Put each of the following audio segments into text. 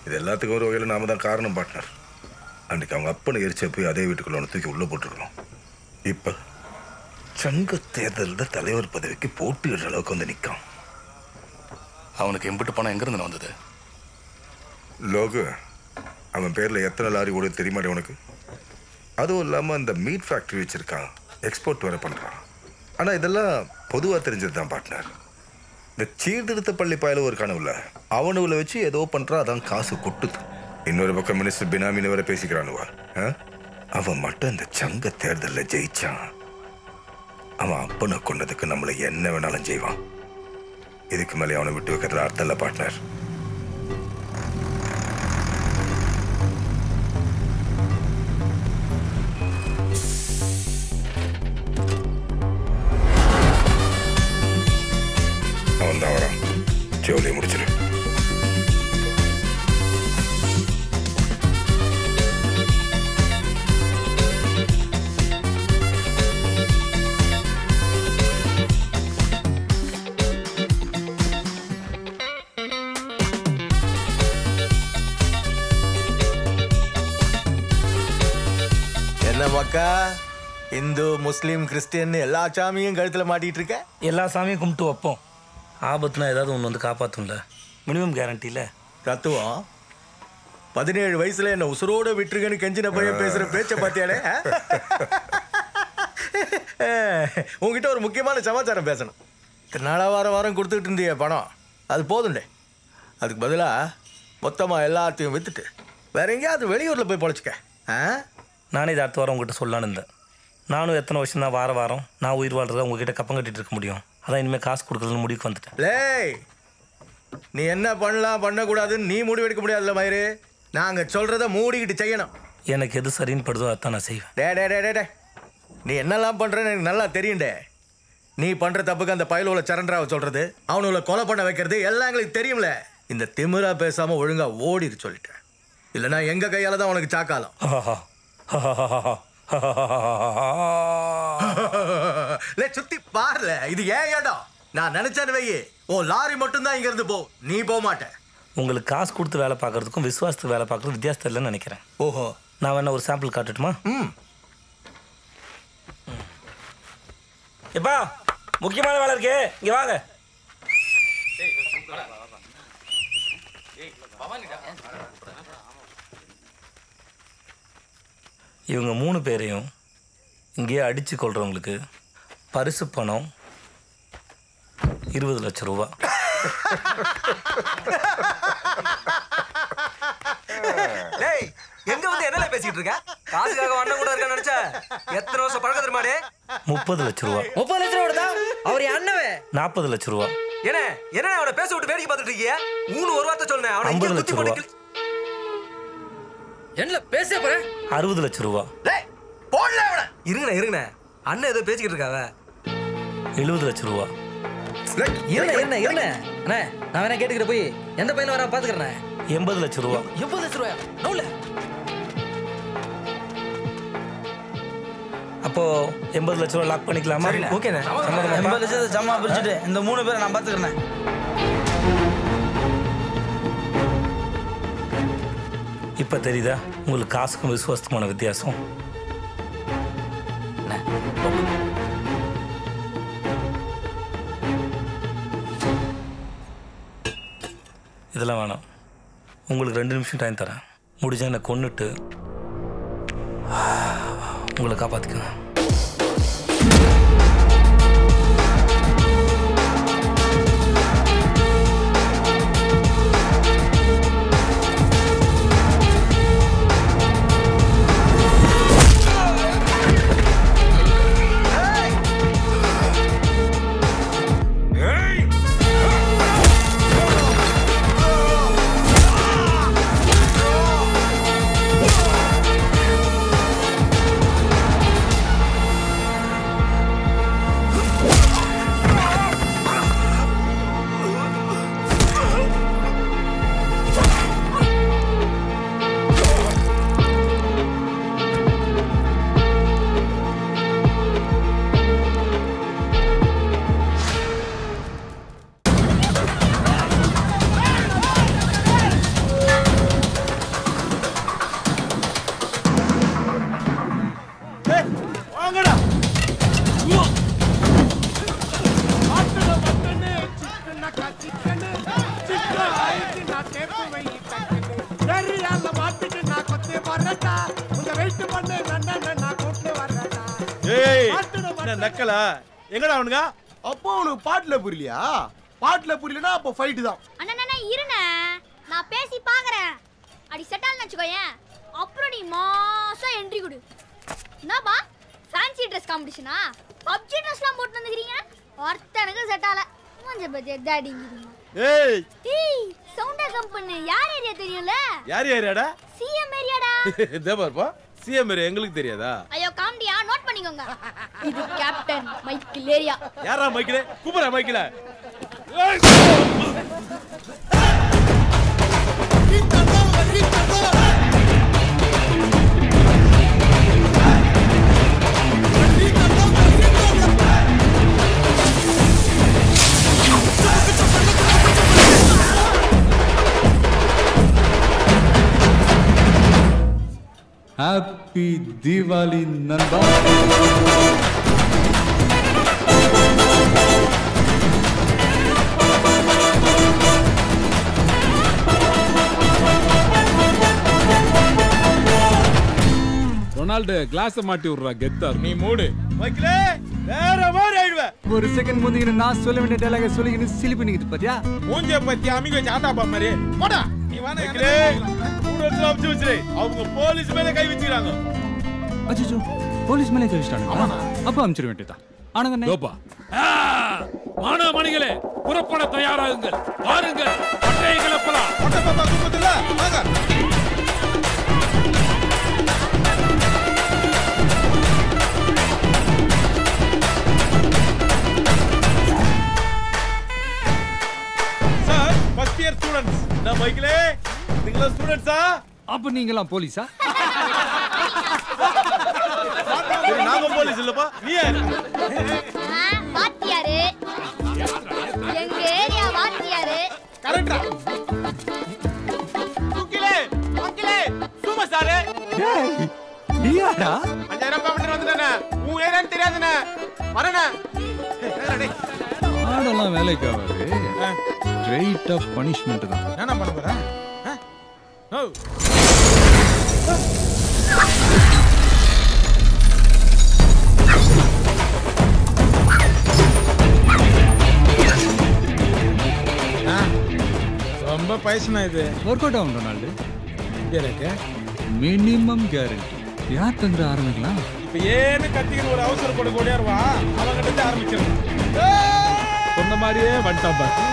இது எல்லாத்துக்கும் ஒரு வகையில் நாம தான் காரணம் பார்ட்னர். அன்றைக்கு அவங்க அப்பனை எரிச்ச போய் அதே வீட்டுக்குள்ள ஒன்று தூக்கி உள்ளே போட்டுருக்கணும். இப்போ சங்க தேர்தலில் தலைவர் பதவிக்கு போட்டியிடுற அளவுக்கு வந்து நிற்கான். அவனுக்கு எம்பிட்டு பணம் எங்கேருந்து வந்தது? லோகு, அவன் பேரில் எத்தனை லாரி ஓடு தெரியுமாட்டே உனக்கு? அதுவும் இல்லாமல் அந்த மீட் ஃபேக்ட்ரி வச்சுருக்கான், எக்ஸ்போர்ட் வேறு பண்ணுறான். ஆனால் இதெல்லாம் பொதுவாக தெரிஞ்சது தான் பார்ட்னர். இந்த சீர்திருத்த பள்ளி பாயில ஒரு கனவுல அவனுல வச்சு ஏதோ பண்ணுறான், அதான் காசு கொட்டுது. இன்னொரு பக்கம் மினிஸ்டர் பினாமின்னு வேற பேசிக்கிறானுவா. அவன் மட்டும் இந்த சங்க தேர்தலில் ஜெயிச்சான், அவன் அப்பனை கொண்டதுக்கு நம்மளை என்ன வேணாலும் செய்வான். இதுக்கு மேலே அவனை விட்டு வைக்கிறதுல அர்த்தம் இல்லை பார்ட்னர். அவன் தான் வரான், ஜோலியை முடிச்சிடு. என்ன மக்கா, இந்து முஸ்லீம் கிறிஸ்டியன் எல்லா சாமியும் கழுத்துல மாட்டிட்டு இருக்க? எல்லா சாமியும் கும்பிட்டு வைப்போம். ஆபத்துனா ஏதாவது ஒன்று வந்து காப்பாற்றும்ல, மினிமம் கேரண்டியில். தத்துவம் 17 வயசுல என்ன உசுரோட விட்டுருக்கன்னு கெஞ்சின பையன் பேசுற பேச்ச பாத்தியாடே. உங்ககிட்ட ஒரு முக்கியமான சமாச்சாரம் பேசணும். நாளா வாரம் கொடுத்துக்கிட்டு இருந்திய பணம் அது போதுண்டே. அதுக்கு பதிலா மொத்தமா எல்லாத்தையும் வித்துட்டு வேற எங்கேயாவது வெளியூர்ல போய் பொழைச்சிக்க. நானே இதை அடுத்த வாரம் உங்ககிட்ட சொல்லலான்னு இருந்தேன். நானும் எத்தனை வருஷம் தான் வாரம் நான் உயிர் வாழ்றத உங்ககிட்ட கப்பம் கட்டிட்டு இருக்க முடியும். அதான் இனிமேல் காசு கொடுக்குறதுன்னு முடிவுக்கு வந்துட்டேன். லேய், நீ என்ன பண்ணலாம் பண்ணக்கூடாதுன்னு நீ முடிவு எடுக்க முடியாதுல்ல மயிறு. நாங்க சொல்றத மூடிக்கிட்டு செய்யணும். எனக்கு எது சரின்னு படுதோ அதான் நான் செய்வேன். டே நீ என்னெல்லாம் பண்றேன்னு எனக்கு நல்லா தெரியும்டே. நீ பண்ற தப்புக்கு அந்த பயலுல சரண்டராவை சொல்றது, அவனுல கொலை பண்ண வைக்கிறது எல்லாம் எங்களுக்கு தெரியும்ல. இந்த திமிரா பேசாம ஒழுங்கா ஓடிடு சொல்லிட்டேன். இல்லைன்னா எங்க கையால தான் உனக்கு சாக்காலம். சுத்தி பாருல, இது ஏன் இடம். நான் நினைச்சேன்னு வையே, ஓ லாரி மட்டும் தான் இங்க இருந்து போ, நீ போக மாட்டேன். உங்களுக்கு காசு கொடுத்து வேலை பார்க்கறதுக்கும் விசுவாசத்துக்கு வேலை பார்க்கறது வித்தியாசம் இல்லைன்னு நினைக்கிறேன். ஓஹோ, நான் வேணா ஒரு சாம்பிள் காட்டட்டுமா? எப்பா முக்கியமான வேலை இருக்கு, இங்க வாங்க. இவங்க 3 பேரையும் இங்கேயே அடித்து கொள்றவங்களுக்கு பரிசு பணம் 20 லட்சம் ரூபா. எங்க வந்து என்ன பேசிட்டு இருக்க? காசுக்காக அண்ணன் கூட இருக்க நினைச்ச? எத்தனை வருஷம் பழக்கம் தெரியுமாடே? 30 லட்சம் ரூபா. 30 லட்சம் ரூபா தான் அவர் அண்ணவே. 40 லட்சம் ரூபா. என்ன அவனை பேச விட்டு வேடிக்கை பார்த்துட்டு இருக்கீங்க? ஒரு வார்த்தை சொல்லுங்க. அவனை 50 லட்சம் ரூபா. என்ன பேச போற? 60 லட்சம் ரூபா. போடல அவனை. இருங்கண்ணே அண்ணன் ஏதோ பேசிக்கிட்டு இருக்காவ. 70 லட்சம் ரூபா. இருண்ணே அண்ணே, நான் வேணா கேட்டுக்கிட்டு போய் எந்த பையன் வர பாத்துக்கிறேன். 80 லட்சம் ரூபா. 80 லட்சம் ரூபாயா? நவுல. அப்போ 80 லட்சம் ரூபா லாக் பண்ணிக்கலாமா? ஓகேண்ணே. 80 லட்சத்தை ஜமா பிரிச்சுட்டு இந்த 3 பேரை நான் பாத்துக்கிறேன். இப்ப தெரியுதா உங்களுக்கு காசுக்கும் விசுவாசத்துக்குமான வித்தியாசம்? இதெல்லாம் வேணாம். உங்களுக்கு 2 நிமிஷம் டைம் தரேன். முடிஞ்சா என்னை கொன்னுட்டு உங்களை காப்பாற்றிக்கங்க. என்ன நக்கலா எங்கடா அவனுங்க? அப்போ உனக்கு பாட்டுல புரியலையா? பாட்டுல புரியலனா அப்போ ஃபைட் தான். அண்ணா இருண்ணே, நான் பேசி பாக்குறேன். அடி செட்டால் நச்சுக்கோயேன், அப்புறம் நீ மாசா என்ட்ரி கொடு. என்னப்பா ஃபேன்சி ட்ரெஸ் காம்படிஷனா? பப்ஜி ட்ரெஸ்லாம் போட்டு வந்துக்கிறீங்க. ஒருத்தனுக்கு செட்டால கொஞ்சம் பத்தி எதாடிங்கிறீங்க. ஏய் சவுண்டா கம்பெனி யார் ஏரியா தெரியும்ல? யார் ஏரியாடா? சிஎம் ஏரியாடா. தேவர்ப்பா சிஎம் ஏரியா எங்களுக்கு தெரியாதா? ஐயோ காமெடியா, நோட் பண்ணிக்கோங்க. இது கேப்டன் மைக்கேல் ஏரியா. யாரா மைக்கேல்? கூப்பிடுறா மைக்கேல. Happy Diwali Nanda. Ronaldo glass மாட்டி விடுறா கெத்தா. நீ மூடு மைக்கேலே, வேற மாதிரி ஆயிடுவ. ஒரு செகண்ட் முந்திக்கிற நான் சொல்ல வேண்டிய டயலாக சொல்லிக்கிட்டு சிலிப்பு நிக்குது பாத்தியா? மூஞ்சே பத்தி அமிங்க வச்சு ஆட்டாப்பா மாதிரி போடா. நீ வாணே மைக்கேலே, ஊரத்துல அடிச்சு வச்சிரு. அவங்க போலீஸ் மேல கை வச்சிராங்க. அச்சச்சோ, போலீஸ் மேலே கை வச்சிட்டாங்க. அப்ப அமிச்சிர வேண்டியதா. ஆனங்க கோபா மாணவமணிகளே, புறப்பட தயாராகுங்கள். வாருங்கள், பட்டையை கிளப்பலாம். பட்டை பாப்பா குப்பத்துல வாங்க. Sir, first year students. நான் மைக்கேலே, நீங்களா ஸ்டூடண்ட்ஸா? அப்ப நீங்கலாம் போலீஸா? நாங்க போலீஸ் இல்லப்பா. நீ யாரு? வாத்தியாரு. எங்க ஏரியா வாத்தியாரு. கரெக்ட்டா? குக்கிலே, அங்கிலே, சும்மா சாரே. டேய், நீயாடா? 5000 ரூபாய் மட்டும் வந்துட்டானே. உன் ஏரியான்னு தெரியாதுனே. வரேனே. டேய், ஆடெல்லாம் வேலைக்கு ஆகாது. ஸ்ட்ரைட்டா பனிஷ்மென்ட் தான். என்ன பண்ண போற? ஓ. ரொம்ப பைசனா இது. ஒர்க் அவுட் ஆகும் ரொனால்டு. எனக்கு மினிமம் கேரண்டி. யார் தந்துட ஆரம்பிக்கலாம்? இப்ப ஏன்னு கத்திக்கிற ஒரு அவசரப்பட கூடியாருவா அவங்க கிட்ட ஆரம்பிச்சிருக்கான். சொன்ன மாதிரியே வந்துட்டான் பாரு.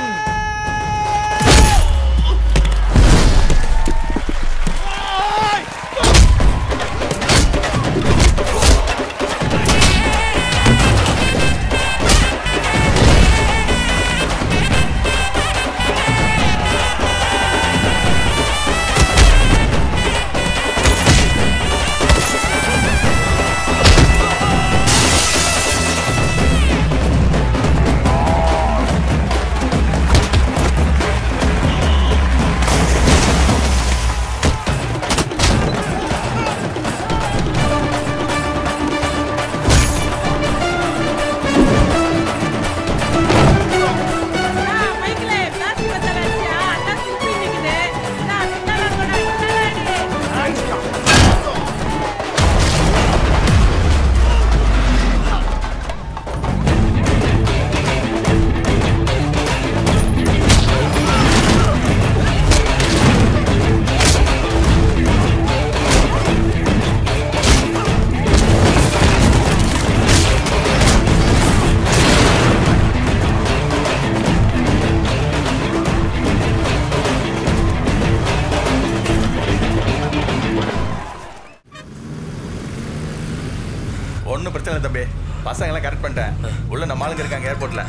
ஒன்றும் பிரச்சனை இல்லை தம்பி, பசங்களாம் கரெக்ட் பண்ணிட்டேன். உள்ள நம்ம ஆளுங்க இருக்காங்க ஏர்போர்ட்ல,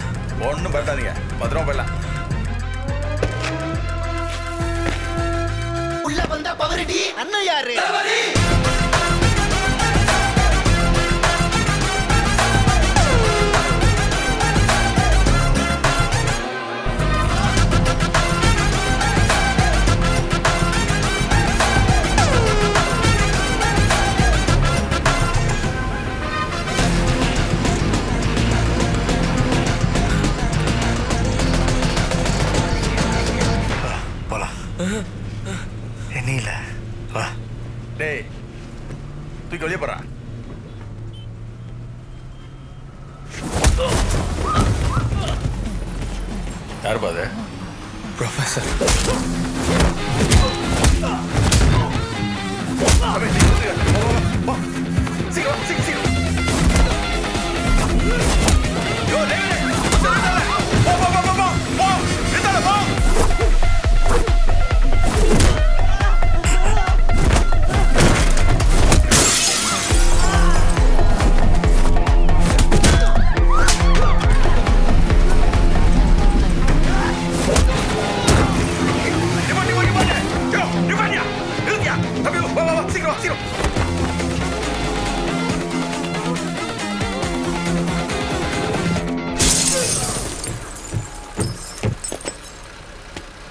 ஒன்றும் பயப்படாதீங்க, பத்திரமா போயிடலாம். உள்ள வந்தா பவரடி அண்ணன் யாரு? என்னையில வா. டேய் தூக்கி வெளியே போறா. யாருப்பா அது? ப்ரொஃபஸர்.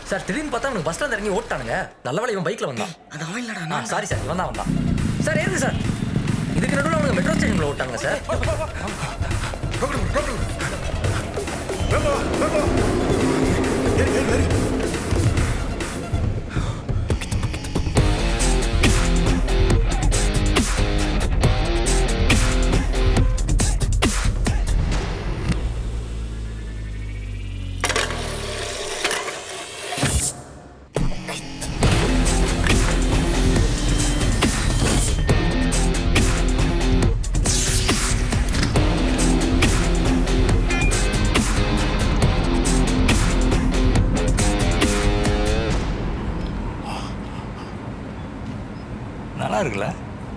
சார் திடீர்னு பார்த்தா அவனுக்கு பஸ் ஸ்டாண்ட் இறங்கி ஓட்டானுங்க. நல்ல வேளை இவன் பைக்ல வந்தான். அது அவன் இல்லடா. சாரி சார், இவன் தான் வந்தான். சார் ஏறுங்க சார். இதுக்கு நடுவில் அவனுக்கு மெட்ரோ ஸ்டேஷன்ல ஓட்டாங்க சார். நல்லா இருக்குல்ல?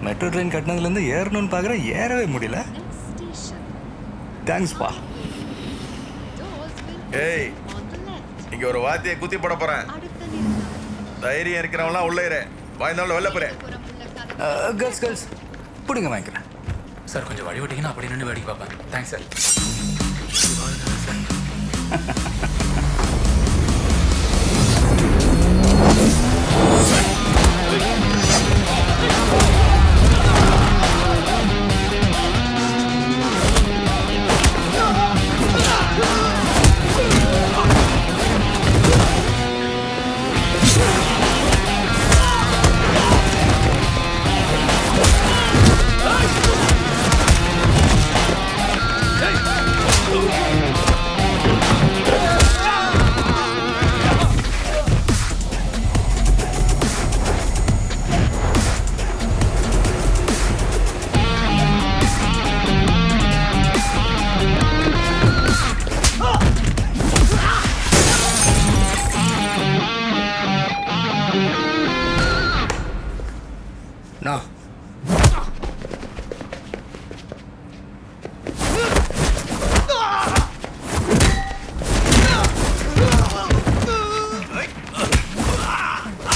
மெட்ரோ ட்ரெயின் கட்டினதுலேருந்து ஏறணும்னு பார்க்குறேன், ஏறவே முடியல. தேங்க்ஸ்ப்பா. ஏய், இங்க ஒரு வாத்தியை குத்தி போட போறேன். தைரியம் இருக்கிறவங்களாம் உள்ள இரு. வாய்ந்தாலும் வெளில போறேன். கேர்ள்ஸ் பிடிங்க வாங்கிக்கிறேன். சார் கொஞ்சம் வழி விட்டீங்கன்னா அப்படி நின்று வேடிக்கை பார்ப்பேன். Thanks sir.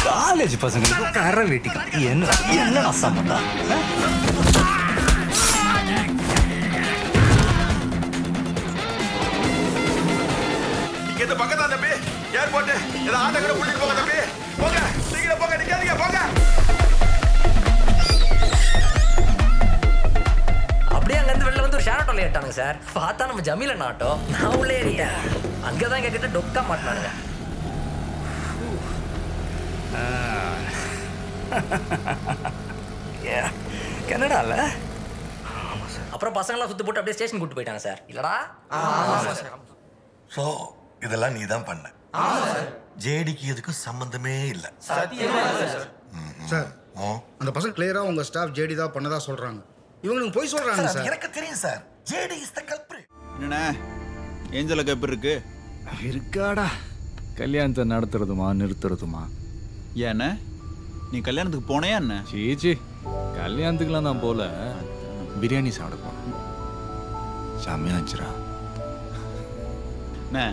காலேஜ் பசங்களுக்கு கரை வெட்டிக்கு என்ன சம்பந்தம்? இங்க இந்த பக்கத்துல தம்பி ஏர்போர்ட் ஏதோ ஆட்டோ கூட கூட்டிட்டு போங்க தம்பி. போங்க சீக்கிரம் போங்க, நிக்காதீங்க போங்க. அப்படியே அங்கேருந்து வெளில வந்து ஒரு ஷேர் ஆட்டோல ஏட்டானுங்க சார். பார்த்தா நம்ம ஜமீலன் ஆட்டோ. நான் உள்ளே ஏறிட்டேன். அங்கே தான் எங்ககிட்ட டொக்கா மாட்டினானுங்க. கனடால அப்புறம் பசங்களாம் சுத்து போட்டு அப்படியே ஸ்டேஷன் கூட்டு போயிட்டாங்க சார். இல்லடா? ஸோ இதெல்லாம் நீ தான் பண்ண. ஜேடிக்கு இதுக்கு சம்பந்தமே இல்லை சார். அந்த பசங்க கிளியரா உங்க ஸ்டாஃப் ஜேடி தான் பண்ணதா சொல்றாங்க. இவங்க போய் சொல்றாங்க சார். எனக்கு தெரியும் sir. JD is the culprit. என்னண்ணே ஏஞ்சலுக்கு எப்படி இருக்கு? இருக்காடா. கல்யாணத்தை நடத்துறதுமா நிறுத்துறதுமா? ஏண்ணே நீ கல்யாணத்துக்கு போனையா என்ன? சீச்சி, கல்யாணத்துக்குலாம் நான் போல. பிரியாணி சாப்பிட போனேன். செம்மையா இருந்துச்சுடா. அண்ணே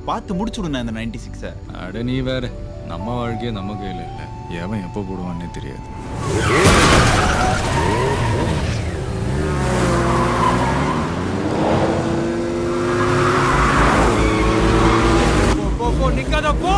பார்த்து முடிச்சு விடுண்ணே இந்த 96. அட நீ வேற. நம்ம வாழ்க்கையே நம்ம கையில் இல்லை. எவன் எப்போ போடுவான்னே தெரியாது. போ நிக்காத போ.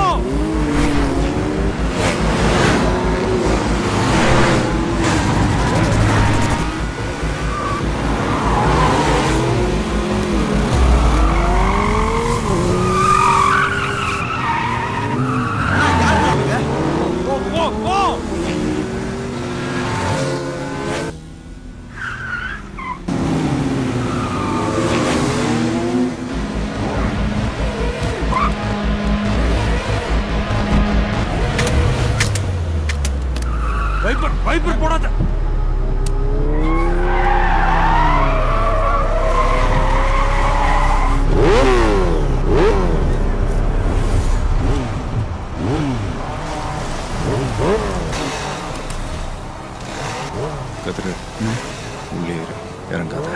வைப்பர் போடாத. கதிரு உள்ளே இரு, இறங்காத.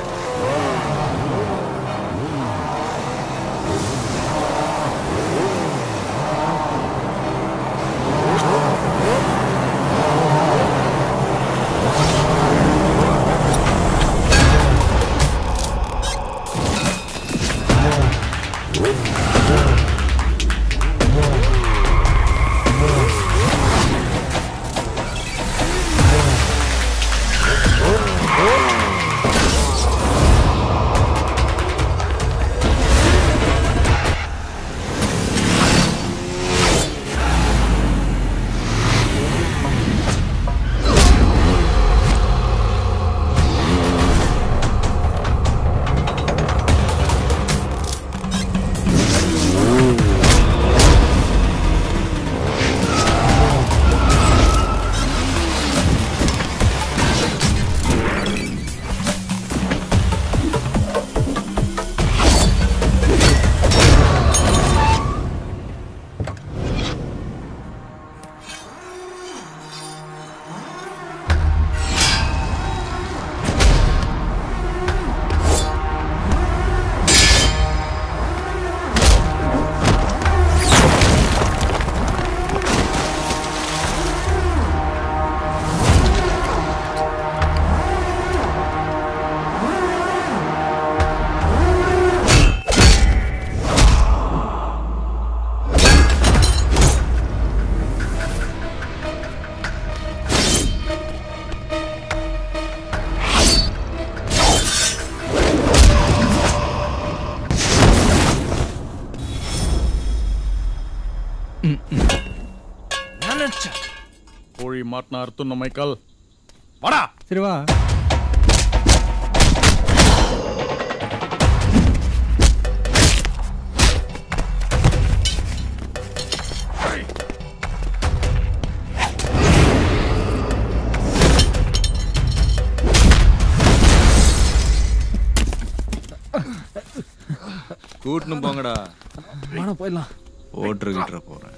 கோழி மாட்டின அர்த்தம் மைக்கேல். வாடா. சரி வா. கூட்டணும் போங்கடா. வாடா போயிடலாம். ஓட்டுற போறேன்.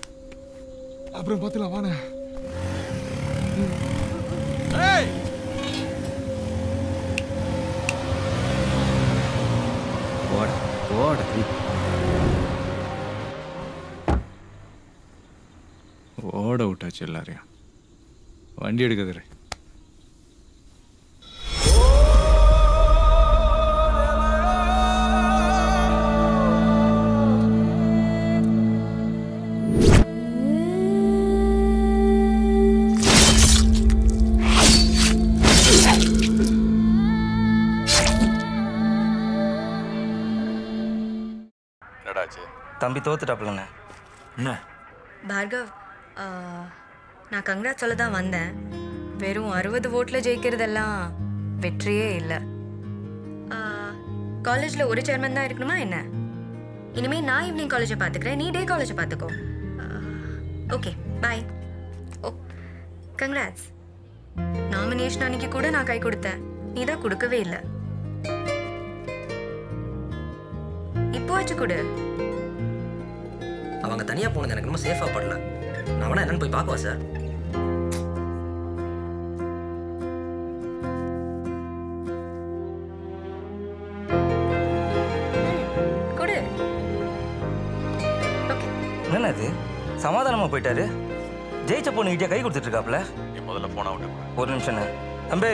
அப்புறம் பார்த்துலாம் வாண்ணே. ஓட விட்டாச்சு எல்லாரையும். வண்டி எடுக்குதுரு. தம்பி தோத்துட்டாப்லண்ணே. என்ன பார்கவ், நான் கங்க்ராட் சொல்ல தான் வந்தேன். வெறும் 60 ஓட்டில் ஜெயிக்கிறதெல்லாம் வெற்றியே இல்லை. காலேஜில் ஒரு சேர்மன் தான் இருக்கணுமா என்ன? இனிமேல் நான் ஈவினிங் காலேஜை பார்த்துக்கிறேன், நீ டே காலேஜை பார்த்துக்கோ. Okay bye. Oh congrats. Nomination அன்னைக்கு கூட நான் கை கொடுத்தேன், நீ தான் கொடுக்கவே இல்லை. இப்போ ஆச்சு கொடு. அவங்க தனியாக போனது எனக்கு ரொம்ப சேஃபாக படல. நான் வேணா என்னன்னு போய் பார்க்குவா சார். கொடு. என்னண்ணா இது சமாதானமாக போயிட்டாரு? ஜெயிச்ச பொண்ணுகிட்டே கை கொடுத்துட்டு இருக்காப்ல. நீ முதல்ல போனா விட்டு. ஒரு நிமிஷம் தம்பி.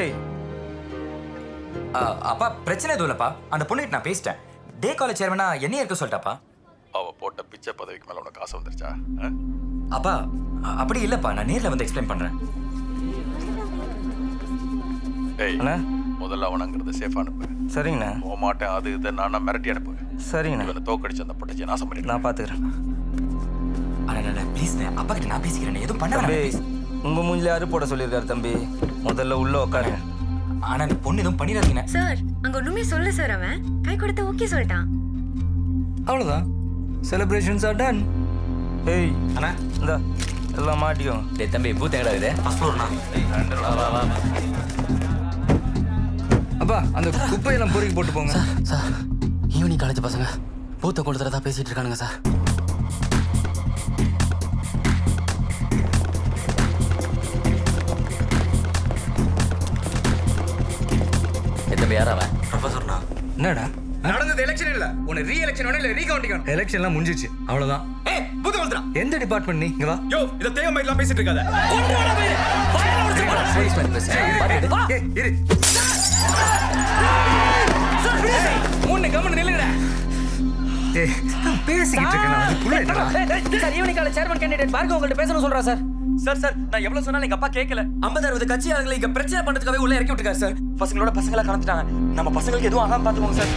அப்பா பிரச்சனை எதுவும் இல்லைப்பா. அந்த பொண்ணுகிட்ட நான் பேசிட்டேன். டே காலேஜ் சேர்மனா என்னையே இருக்க சொல்லிட்டாப்பா. அவ போட்ட பிச்சை பதவிக்கு மேல உனக்கு காசு வந்துருச்சா? அப்பா அப்படி இல்லப்பா, நான் நேர்ல வந்து எக்ஸ்பிளைன் பண்றேன். ஏய் முதல்ல அவனங்கிறத சேஃபா அனுப்பு. சரிங்கண்ணா. போக மாட்டேன் அது இதை நான் மிரட்டி அனுப்பு. சரிங்கண்ணா. இவனை தோக்கடிச்சு அந்த பொட்டச்சி நாசம் பண்ணிட்டு நான் பார்த்துக்கிறேன். அண்ணா ப்ளீஸ் அப்பா கிட்ட நான் பேசிக்கிறேன், எதுவும் பண்ண வேண்டாம். உங்க மூஞ்சில யாரு போட சொல்லியிருக்காரு தம்பி? முதல்ல உள்ள உட்காருங்க. ஆனா அந்த பொண்ணு எதுவும் பண்ணிடாதீங்க சார். அங்க ஒண்ணுமே சொல்ல சார். அவன் கை கொடுத்து ஓகே சொல்லிட்டான். அவ்வளவுதான். Celebrations are done. ஏய் அண்ணா இந்தா எல்லாம் மாட்டிக்கும். டேய் தம்பி பூத் எங்கடா இது? ஃபர்ஸ்ட் ஃப்ளோர்னா. வா வா வா. அப்பா அந்த குப்பையெல்லாம் பொறுக்கி போட்டு போங்க. சார் ஈவினிங் காலேஜ் பசங்க பூத்த கொடுத்துறதா பேசிட்டு இருக்கானுங்க சார். தம்பி யாரா அவன்? ப்ரொஃபஸர்னா. என்னடா நடந்தது எலெக்ஷன் இல்ல, உன்னை ரீ எலெக்ஷன் வேணும் இல்ல ரீகவுண்டிங் வேணும். எலெக்ஷன்லாம் முடிஞ்சிச்சு அவ்வளவுதான். ஏய் பூத்த கொடுத்துறா. எந்த டிபார்ட்மெண்ட் நீ? இங்க வா. யோ இத தேவ மைட்லாம் பேசிட்டு இருக்காத. கொண்டு வாடா போய். ஃபயர் அடிச்சு போடா. போலீஸ் மேன் பேசு. ஏய் இரு. மூணு கம்மன் நில்லுங்கடா. ஏய் பேசிக்கிட்டு இருக்கேன் அதுக்குள்ள என்னடா? Sir evening college chairman candidate பார்க்க உங்கள்ட்ட பேசணும் சொல்றா சார். சார் நான் எவ்வளவு சொன்னாலும் எங்க அப்பா கேட்கல. 50-60 கட்சி ஆளுங்களை இங்க பிரச்சனை பண்றதுக்காகவே உள்ள இறக்கி விட்டுருக்காரு சார். பசங்களோட பசங்களா கலந்துட்டாங்க. நம்ம பசங்களுக்கு எதுவும் ஆகாம பாத்துக்கோங்க சார்.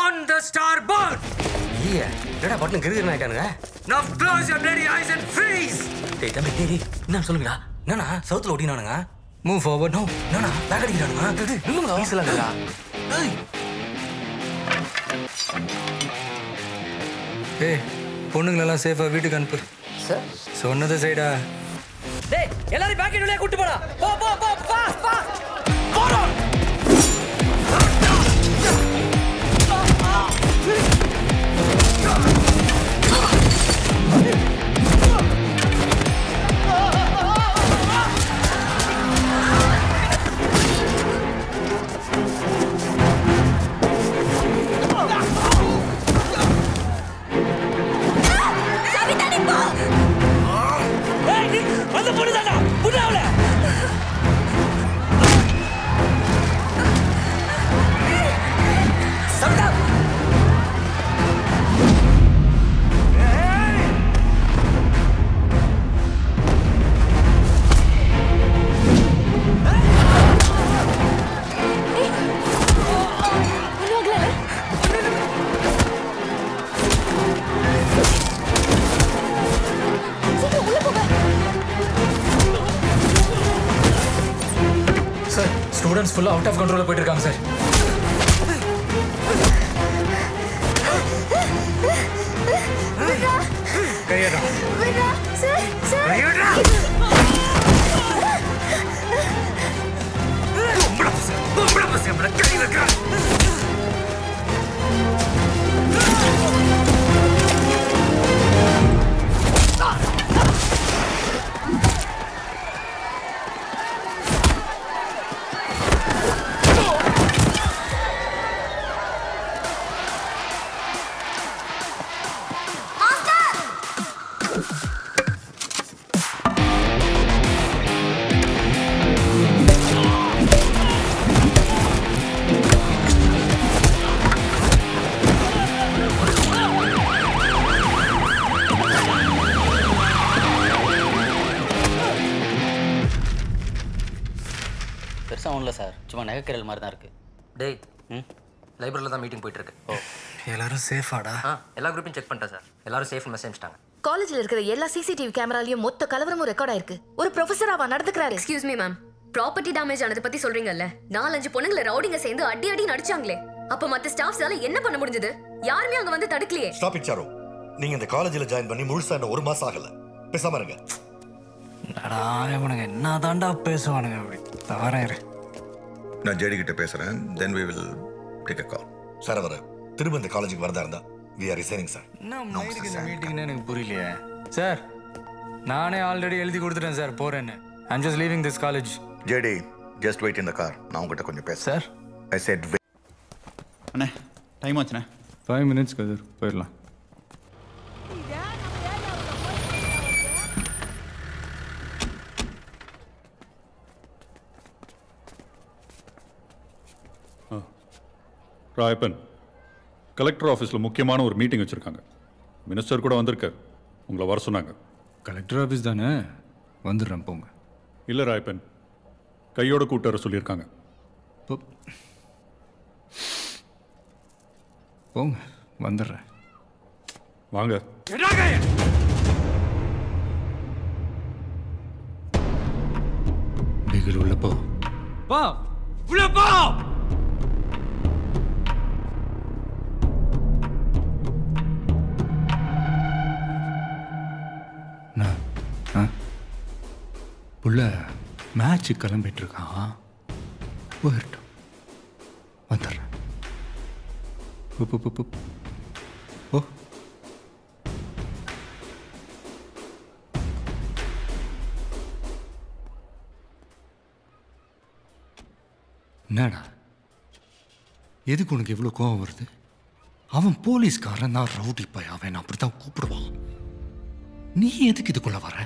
On the starboard. ஏய் என்னடா button கிறுகிறுன்னு ஆயிட்டானுங்க. Now close your bloody eyes and freeze. டேய் தம்பி டேய் என்ன சொல்லுங்கடா? என்னண்ணா சவுத்துல ஓடினானுங்க? Move forward. No. என்னண்ணா பேக் அடிக்கிறானுங்க? நில்லுங்க. பேசலாம்டா. ஏய் ஏய் பொண்ணுங்களெல்லாம் சேஃபா வீட்டுக்கு அனுப்பு. சார் சொன்னது சைடா. டேய் எல்லாரும் பாக்கெட் வழியா கூட்டி போடா. போ ஃபாஸ்ட் போடா. ஸ்டூடெண்ட்ஸ் ஃபுல்லா அவுட் ஆஃப் கண்ட்ரோல்ல போயிட்டு இருக்காங்க சார். கையடா. சார் சார் கையடா. பொம்பளை பசங்க கை வைக்க. பெருசாக ஒன்றும் இல்லை சார், சும்மா நகைக்கரல் மாதிரி தான் இருக்குது. டேய் லைப்ரரியில் தான் மீட்டிங் போயிட்டு இருக்கு. ஓ எல்லாரும் சேஃபாடா? எல்லா குரூப்பையும் செக் பண்ணிட்டேன் சார். எல்லாரும் சேஃப் மெசேஜ்ட்டாங்க. காலேஜ்ல இருக்கிற எல்லா சிசிடிவி கேமராலயும் மொத்த கலவரமும் ரெக்கார்ட் ஆயிருக்கு. ஒரு ப்ரொஃபஸர் அவ நடந்துக்கிறாரு. Excuse me ma'am, property damage ஆனதை பத்தி சொல்றீங்கல்ல? 4-5 பொண்ணுங்களை ரவுடிங்க சேர்ந்து அடி நடிச்சாங்களே, அப்ப மத்த ஸ்டாஃப்ஸால என்ன பண்ண முடிஞ்சது? யாருமே அங்க வந்து தடுக்கலையே. Stop it sir. நீங்க இந்த காலேஜ்ல ஜாயின் பண்ணி முழுசா இன்னும் 1 மாசம் ஆகல. பேசாம இருங்க. நடா இவனுங்க என்ன தாண்டா பேசுவானுங்க அப்படி. தவறேன். நான் ஜேடி கிட்ட பேசுறேன். தென் we will take a call. Sir வர திரும்ப இந்த காலேஜுக்கு வரதா இருந்தா we are resigning சார். என்ன மைடுக்கு இந்த மீட்டிங்னு எனக்கு புரியலையே. சார் நானே ஆல்ரெடி எழுதி கொடுத்துட்டேன் சார் போறேன்னு. I'm just leaving this college. JD just wait in the car. நான் உங்ககிட்ட கொஞ்சம் பேச. Sir I said wait. அண்ணே டைம் ஆச்சுண்ணே. 5 minutes கதிர் போயிடலாம். ராயப்பன், கலெக்டர் ஆஃபீஸில் முக்கியமான ஒரு மீட்டிங் வச்சுருக்காங்க. மினிஸ்டர் கூட வந்திருக்கார். உங்களை வர சொன்னாங்க. கலெக்டர் ஆஃபீஸ் தானே, வந்துடுறேன் போங்க. இல்லை ராயப்பன், கையோட கூட்டு வர சொல்லியிருக்காங்க. போங்க, வந்துடுறேன். வாங்க. பிகில் உள்ள போ. போ உள்ள போ. புள்ள மேட்ச்சு கிளம்பிட்டு இருக்கான். போயிட்டோம், வந்துடுறேன். ஓ என்னடா, எதுக்கு உனக்கு எவ்வளோ கோவம் வருது? அவன் போலீஸ்காரன், நான் ரவுடி பையன், அவன் அப்படித்தான் கூப்பிடுவான். நீ எதுக்கு இதுக்குள்ள வர?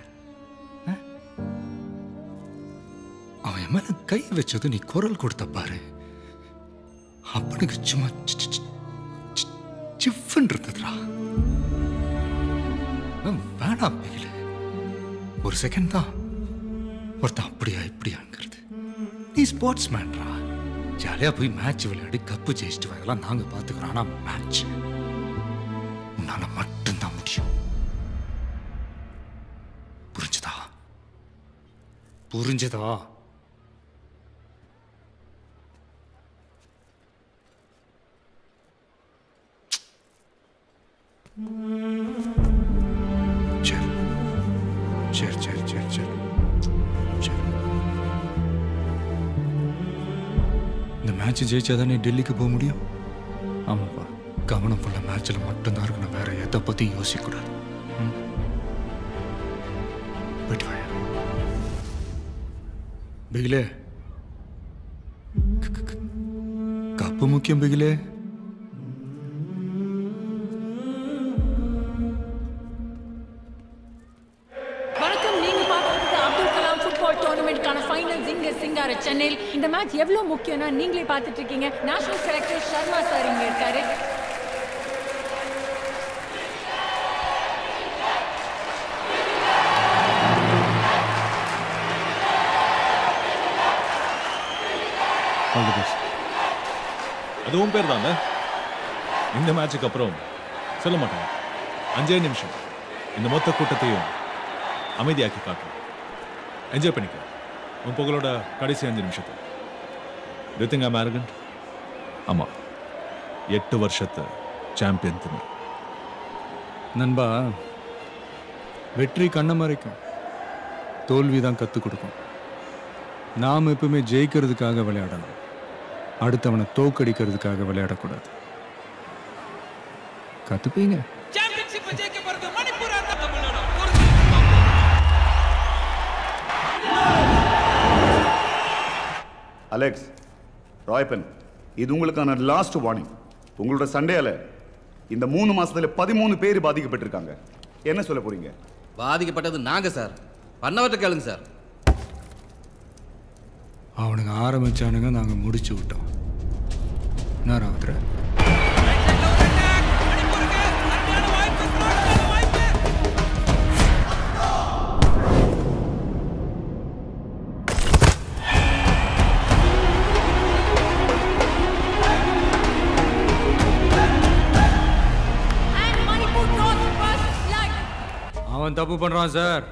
அவன் என் மேல கை வச்சது நீ குரல் கொடுத்த பாரு, அப்பனுக்கு சும்மா சிஃப்ன்னு இருந்ததுடா. வேணாம் பிகில, ஒரு செகண்ட் தான் ஒருத்தன் அப்படியா இப்படியாங்கிறது. நீ ஸ்போர்ட்ஸ் மேன்ரா, ஜாலியா போய் மேட்ச் விளையாடி கப்பு ஜெயிச்சுட்டு வரலாம், நாங்க பாத்துக்கிறோம். ஆனா மேட்ச் உன்னால மட்டும்தான் முடியும். புரிஞ்சதா? புரிஞ்சதா? சரி சரி சரி சரி சரி சரி. இந்த மேட்ச் ஜெயிச்சாதானே டெல்லிக்கு போக முடியும். ஆமாப்பா, கவனம் ஃபுல்லா மேட்ச்சில் மட்டும்தான் இருக்கணும், வேற எதை பத்தி யோசிக்கக்கூடாது. போயிட்டு வாயா பிகிலே. கப்பு முக்கியம் பிகிலே. சென்னையில் இந்த மேட்ச் எவ்வளவு முக்கியம்னா நீங்களே பார்த்துட்டு இருக்கீங்க. நேஷனல் செலக்டர் சர்மா சார் இங்க இருக்காரு. அதுவும் பேர் தானே. இந்த மேட்சுக்கு அப்புறம் சொல்ல மாட்டாங்க. 5 நிமிஷம் இந்த மொத்த கூட்டத்தையும் அமைதியாக்கி காட்டுறோம். என்ஜாய் பண்ணிக்க உன் புகழோட கடைசி 5 நிமிஷத்தை. Do you think I'm arrogant? ஆமா, 8 வருஷத்து சாம்பியன் திமிர். நண்பா, வெற்றி கண்ணை மறைக்கும், தோல்விதான் கற்றுக் கொடுக்கும். நாம் எப்பவுமே ஜெயிக்கிறதுக்காக விளையாடணும், அடுத்தவனை தோக்கடிக்கிறதுக்காக விளையாடக்கூடாது. கற்றுப்பீங்க. அலெக்ஸ், ராய்பன், இது உங்களுக்கான லாஸ்ட் வார்னிங். உங்களோட சண்டையால இந்த 3 மாசத்துல 13 பேர் பாதிக்கப்பட்டிருக்காங்க. என்ன சொல்ல போறீங்க? பாதிக்கப்பட்டது நாங்க சார், பண்ணவற்ற கேளுங்க சார். அவனுங்க ஆரம்பிச்சானுங்க, நாங்கள் முடிச்சு விட்டோம். என்ன ராவுத்ர? அவன் தப்பு பண்றான் சார்.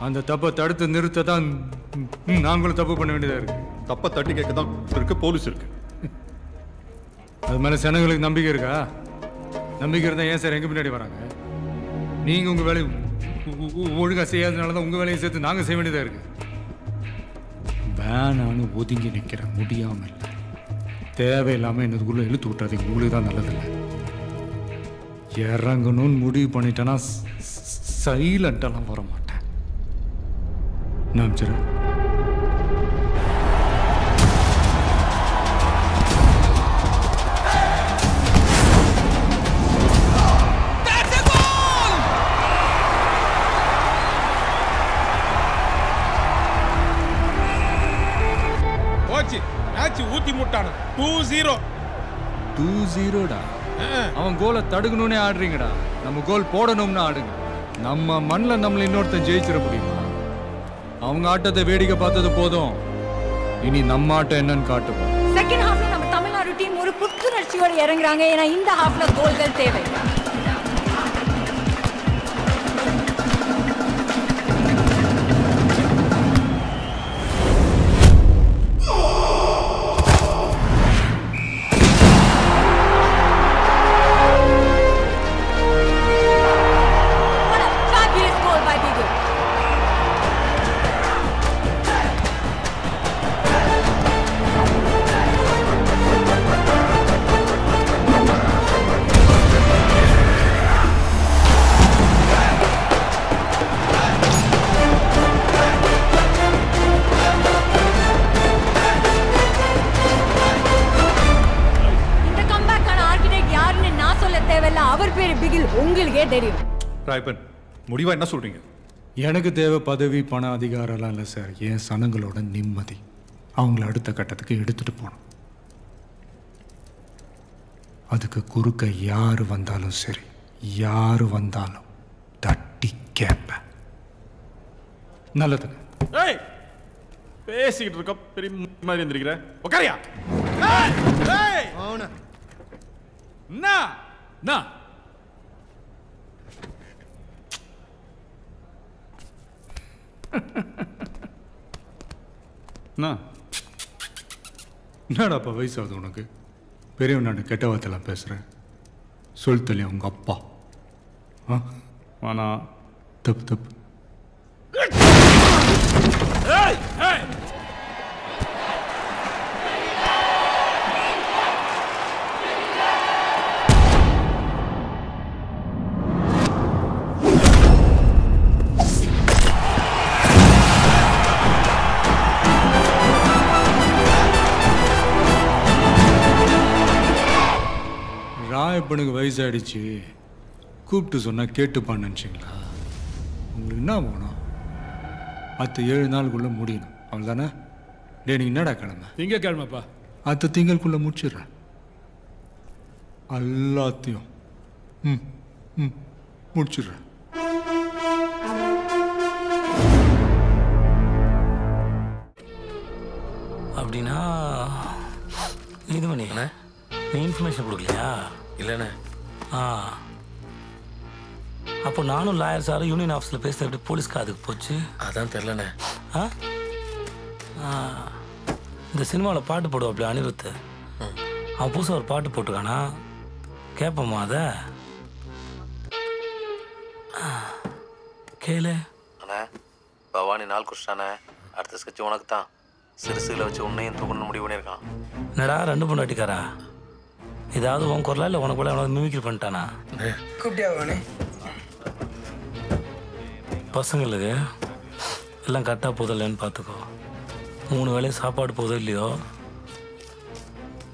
அந்த தப்பை தடுத்து நிறுத்த தான் நாங்களும் தப்பு பண்ண வேண்டியதா இருக்கு. தப்பை தட்டி கேட்க தான் இருக்கு போலீஸ் இருக்கு. அது மேல ஜனங்களுக்கு நம்பிக்கை இருக்கா? நம்பிக்கை இருந்தா ஏன் சார் எங்க பின்னாடி வராங்க? நீங்க உங்க வேலையை ஒழுங்கா செய்யாதனால தான் உங்க வேலையை சேர்த்து நாங்க செய்ய வேண்டியதா இருக்கு. வேணான்னு ஒதுங்கி நிக்கிற முடியாம இல்லை, தேவையில்லாம என்னதுக்குள்ள இழுத்து விட்டாதீங்க. உங்களுக்கு தான் நல்லதில்லை. இறங்கணும்னு முடிவு பண்ணிட்டேன்னா சைலண்டெல்லாம் வர மாட்டேன். நான் சரி போச்சு, மேட்ச் ஊத்தி முட்டானு. 2-0. 2-0டா. அவன் கோலை தடுக்கணும்னே ஆடுறீங்கடா. நம்ம கோல் போடணும்னு ஆடுங்க. நம்ம மண்ணில் நம்மளை இன்னொருத்தன் ஜெயிச்சிட முடியுமா? அவங்க ஆட்டத்தை வேடிக்கை பார்த்தது போதும், இனி நம்ம ஆட்டம் என்னன்னு காட்டுவோம். செகண்ட் ஹாஃப்ல நம்ம தமிழ்நாடு டீம் ஒரு புத்துணர்ச்சியோட இறங்குறாங்க. ஏன்னா இந்த ஹாஃப்ல கோல்கள் தேவை. உங்களுக்கே தெரியும். ராயப்பன் முடிவா என்ன சொல்றீங்க? எனக்கு தேவை பதவி பணம் அதிகாரம்லாம் இல்லை சார். என் சனங்களோட நிம்மதி. அவங்கள அடுத்த கட்டத்துக்கு எடுத்துட்டு போகணும். அதுக்கு குறுக்க யார் வந்தாலும் சரி, யார் வந்தாலும் தட்டி கேட்பேன். நல்லதுங்க. ஏய் பேசிக்கிட்டு இருக்க பெரிய மாதிரி இருந்திருக்கிற. உட்காரியா? ஏய் அவன என்ன என்னடாப்பா வயசாகுது உனக்கு? பெரியவன் நான் கெட்ட வார்த்தைலாம் பேசுகிறேன். சொல் தள்ளி அவங்க அப்பா. ஆனா தப்பு தப்பு. ராயப்பனுக்கு வயசாயிடுச்சு, கூப்பிட்டு சொன்னால் கேட்டுப்பான்னு நினச்சிங்களா? உங்களுக்கு என்ன போகணும்? அத்த 7 நாளுக்குள்ளே முடியணும், அவ்வளோதானே? டே நீங்கள் என்னடா கிழமை? திங்கக்கிழமைப்பா. அத்த திங்களுக்குள்ளே முடிச்சிடுறேன் எல்லாத்தையும். முடிச்சிடுறேன். அப்படின்னா இது பண்ணிக்கண்ணே, நீ இன்ஃபர்மேஷன் கொடுக்கலையா? இல்லைண்ணே. அப்போ நானும் லாயர் சாரும் யூனியன் ஆஃபீஸில் பேசுகிறேன். எப்படி போலீஸ்க்கு அதுக்கு போச்சு? அதான் தெரிலண்ணே. இந்த சினிமாவில் பாட்டு போடுவோம் அப்படி அனிருத்து. அவன் புதுசாக ஒரு பாட்டு போட்டுக்கானா, கேட்போமா அதை? கேளு அண்ணா. பவானி நாள் குடிச்சிட்டானே, அடுத்த ஸ்கெட்ச் உனக்கு தான். சிறுசுகளை வச்சு உன்னையும் தூக்கணும்னு முடிவு பண்ணியிருக்கான். என்னடா 2 பொண்டாட்டிக்காரா? ஏதாவது உன் குரலா இல்லை உனக்கு கூட அவனை மிமிக்ரி பண்ணிட்டானா? கூப்பிட்டியாவானே? பசங்களுக்கு எல்லாம் கரெக்டாக போதில்லைன்னு பார்த்துக்கோ. 3 வேளையும் சாப்பாடு போதோ இல்லையோ,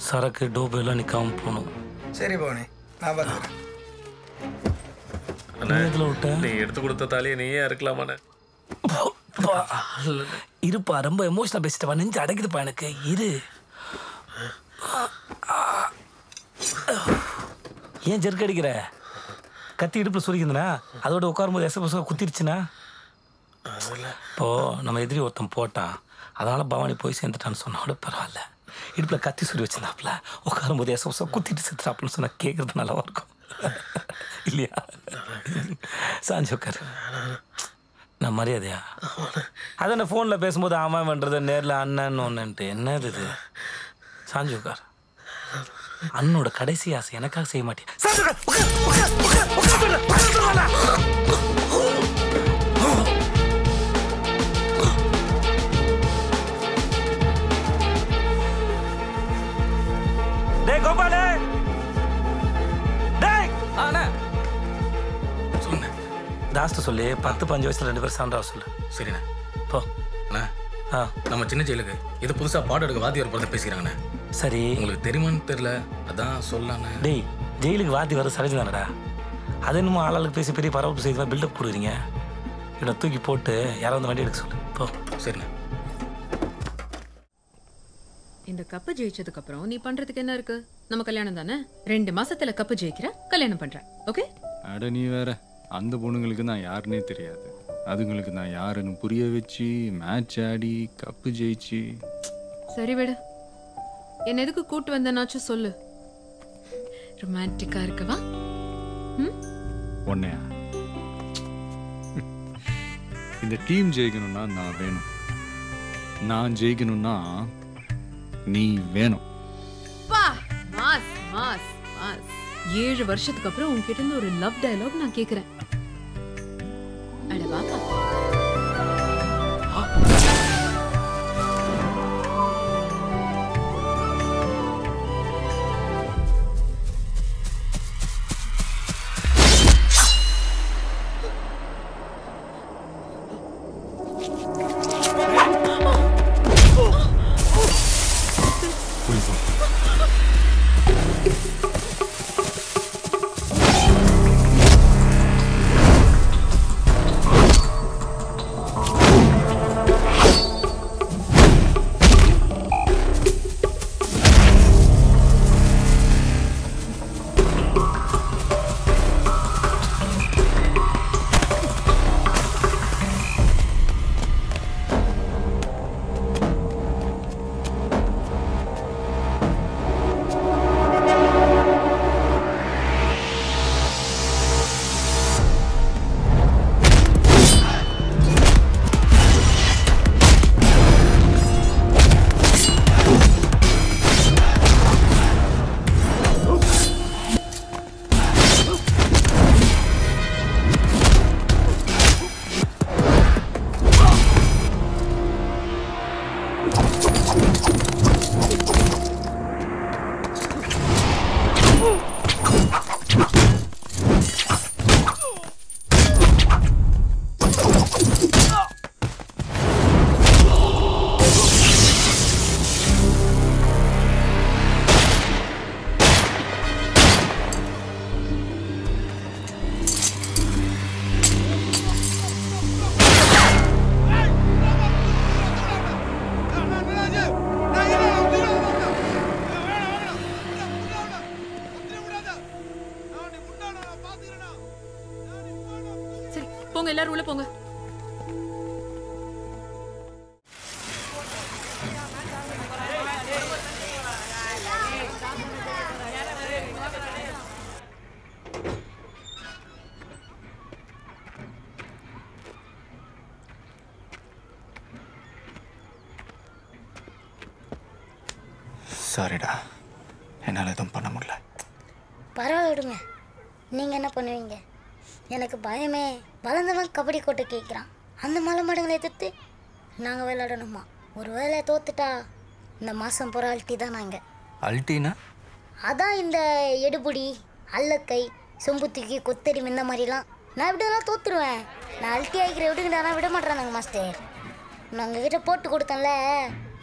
சரக்கு டோப்பு எல்லாம் நிற்காம போகணும். சரி பவனே, நான் பார்த்துக்கிறேன். இதில் விட்ட நீ எடுத்து கொடுத்த தாலியை நீயே இருக்கலாமாண்ணே? இருப்பா, ரொம்ப எமோஷனலாக பேசிட்டப்பா, நெஞ்சு அடைக்குதுப்பா எனக்கு. இரு. ஏன் ஜெர்க் அடிக்கிற? கத்தி இடுப்பில் சுரிக்குதுண்ணா, அதோட உட்காரும்போது எசப்பசங்க குத்திருச்சுண்ணா. இப்போ நம்ம எதிரி ஒருத்தன் போட்டான், அதனால பவானி போய் சேர்ந்துட்டான்னு சொன்னா கூட பரவாயில்ல. இடுப்பில் கத்தி சுரி வச்சிருந்தாப்புல, உட்காரும்போது எசப்பசங்க குத்திட்டு செத்துறாப்புன்னு சொன்னா கேட்கறது நல்லாவா இருக்கும் இல்லையா? சாஞ்சி உட்காரு. நான் மரியாதையா அதை நான் ஃபோனில் பேசும்போது ஆமாம் பண்ணுறது, நேரில் அண்ணன் ஒன்றுன்ட்டு என்னது இது? சாஞ்சி உட்கார். அண்ணனோட கடைசி ஆசை எனக்காக செய்ய மாட்டேன். டேய் கோபாலே, டேய் அண்ணா சொல்லுங்க. தாஸ்ட்டு சொல்லி 10-15 வயசுல 2 பேர் சான்றா சொல்லு. சரிண்ணே. போ அண்ணா. நம்ம சின்ன ஜெயிலுக்கு இது புதுசாக பாடம் எடுக்க வாத்தியார் போகிறத பேசிக்கிறாங்கண்ணே. சரி, உங்களுக்கு தெரியுமான்னு தெரியல, அதான் சொல்லலாண்ணே. டேய், ஜெயிலுக்கு வாத்தி வர சரி தானடா? அது என்னமோ ஆளாளுக்கு பேசி பெரிய பரவப்பு செய்து பில்டப் கொடுக்குறீங்க. இவனை தூக்கி போட்டு யாராவது வந்து வண்டி எடுக்க சொல்லு. போ. சரிண்ணே. இந்த கப்பு ஜெயிச்சதுக்கு அப்புறம் நீ பண்றதுக்கு என்ன இருக்கு? நம்ம கல்யாணம் தானே. 2 மாசத்துல கப்பு ஜெயிக்கிற, கல்யாணம் பண்ற. ஓகே? அட நீ வேற. அந்த பொண்ணுங்களுக்கு நான் யாருன்னே தெரியாது. அதுங்களுக்கு நான் யாருன்னு புரிய வச்சு மேட்ச் ஆடி கப்பு ஜெயிச்சு. சரி விடு. என்ன எதுக்கு கூட்டு வந்தனாச்சும் சொல்லு. ரொமான்டிக்கா இருக்கவா? ஒன்னையா? இந்த டீம் ஜெயிக்கணும்னா நான் வேணும், நான் ஜெயிக்கணும்னா நீ வேணும். பா மாஸ் மாஸ் மாஸ். 7 வருஷத்துக்கு அப்புறம் உன்கிட்ட இருந்து ஒரு லவ் டயலாக் நான் கேக்குறேன். அட வாப்பா. போங்க எல்லாரும் உள்ள போங்க. சாரிடா, என்னால் எதுவும் பண்ண முடியல. பரவாயில்ல விடுங்க. நீங்கள் என்ன பண்ணுவீங்க? எனக்கு பயமே. வளர்ந்தவன் கபடி கோட்டை கேட்குறான். அந்த மலை மாடுங்களை எதிர்த்து நாங்கள் விளையாடணுமா? ஒரு வேளை தோத்துட்டா இந்த மாதம் போகிற அல்ட்டி தான் நாங்கள். அல்ட்டினா? அதான் இந்த எடுபுடி, அல்லக்கை, சொம்பு தூக்கி, கொத்தரி இந்த மாதிரிலாம். நான் இப்படியெல்லாம் தோத்துருவேன். நான் அல்ட்டி ஆகிக்கிற விடுங்கடா விட மாட்டேறாங்க மாஸ்டர். நான் உங்ககிட்ட போட்டு கொடுத்தேன்ல,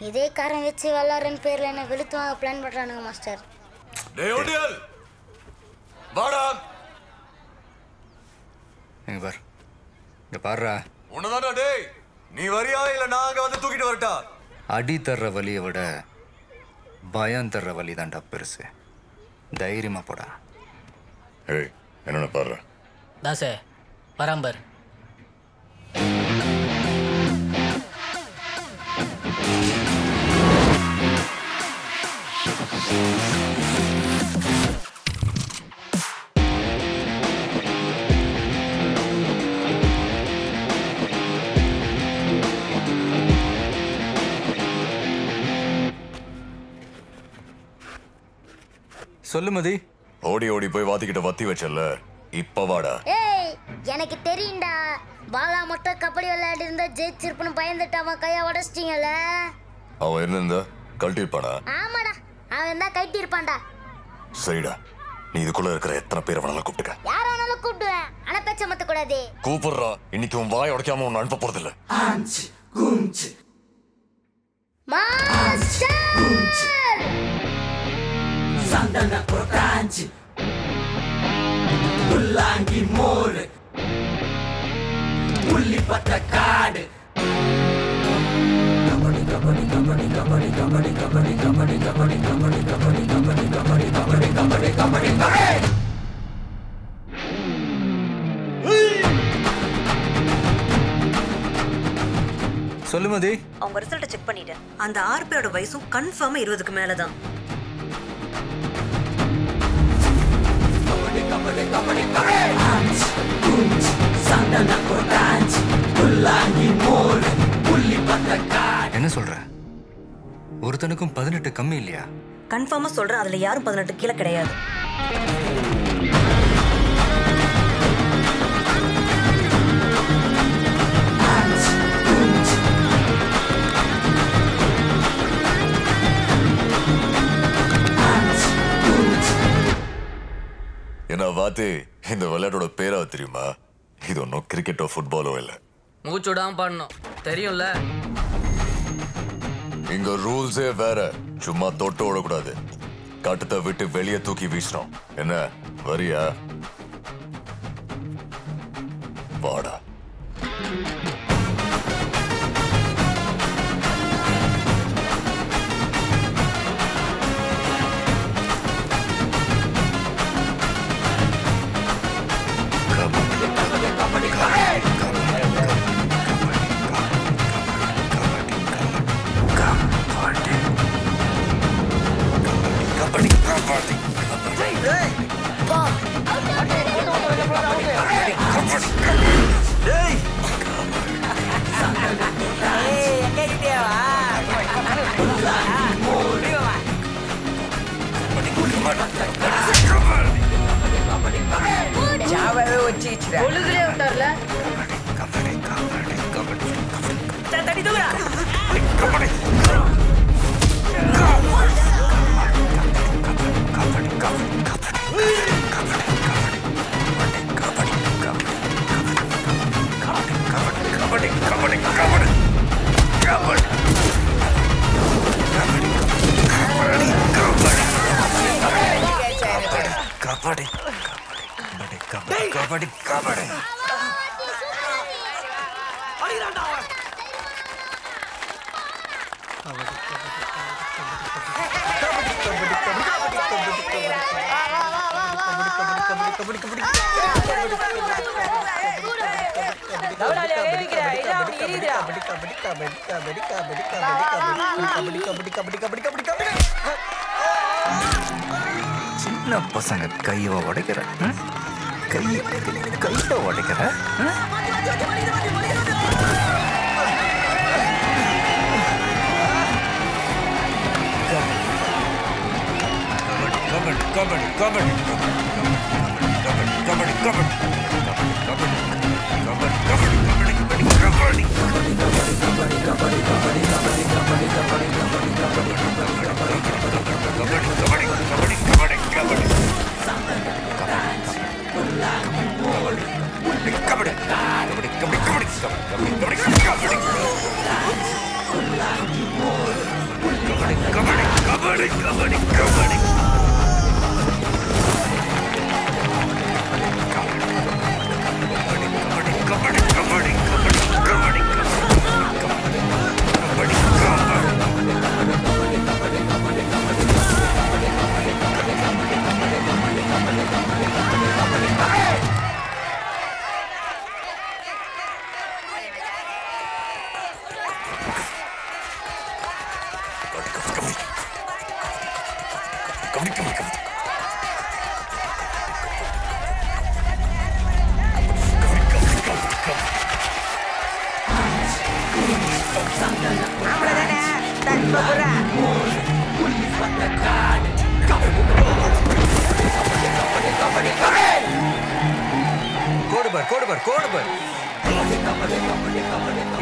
இதே காரம் வச்சு விளாட்றன்னு பேரில் என்ன வெளுத்து வாங்க பிளான் பண்ணுறானுங்க மாஸ்டர். எங்க பார், இங்க பாருடா. உன்னதாடா டேய், நீ வரியா இல்ல நான் அங்க வந்து தூக்கிட்டு வரட்டா? அடி தர்ற வலியை விட பயம் தர்ற வலி தான்டா பெருசு. தைரியமா போடா. ஏய், என்னென்ன பாரு. தாசே பராம்பர். சொல்லு மதி. ஓடி ஓடி போய் வாத்திக்கிட்ட வத்தி வச்சல, இப்ப வாடா. ஏய், எனக்கு தெரியும்டா. பாலா மட்டும் கபடி விளையாடி இருந்தா ஜெயிச்சிருப்பனு பயந்துட்டு அவன் கையை உடச்சிட்டீங்கல்ல. அவன் என்ன கழட்டிருப்பானா? ஆமாடா, அவன் தான் கட்டி இருப்பான்டா. சரிடா, நீ இதுக்குள்ள இருக்கிற எத்தனை பேர் வேணாலும் கூப்பிட்டுக்க. யார வேணாலும் கூப்பிடுவேன், ஆனா பேச்ச மத்த கூடாது. கூப்பிடுறா, இன்னைக்கு உன் வாய் உடைக்காம உன்னை அனுப்ப போறது இல்ல. மாஸ்டர் சந்தன கொட்டாஞ்சி புல்லாங்கி மோரு புள்ளி பத்த காடு கபடி கபடி கபடி கபடி கபடி கபடி கபடி கபடி கபடி கபடி கபடி கபடி கபடி கபடி கபடி கபடி. சொல்லு மதி. அவங்க ரிசல்ட்டை செக் பண்ணிட்டேன். அந்த 6 பேரோட வயசும் கன்ஃபார்மா 20க்கு மேல தான். என்ன சொல்ற? ஒருத்தனுக்கும் 18 கம்மி இல்லையா? கன்ஃபார்மா சொல்றேன், அதுல யாரும் 18 கீழே கிடையாது. என்ன வாத்தி, இந்த விளையாட்டோட பேரா தெரியுமா? இது ஒன்றும் கிரிக்கெட்டோ ஃபுட்பாலோ இல்லை. மூச்சு விடாம பாடணும், தெரியும்ல. இங்க ரூல்ஸே வேற. சும்மா தொட்டு ஓடக்கூடாது, கட்டத்தை விட்டு வெளியே தூக்கி வீசணும். என்ன வரியா? வாடா. ஜாவாவே வச்சு ஒழுகுலே விட்டார்ல. தடி தூரா. கபடி கபடி. சின்ன பசங்க கையை உடைக்கிற கையை உடைக்கிற கபடி கபடி கபடி கபடி கபடி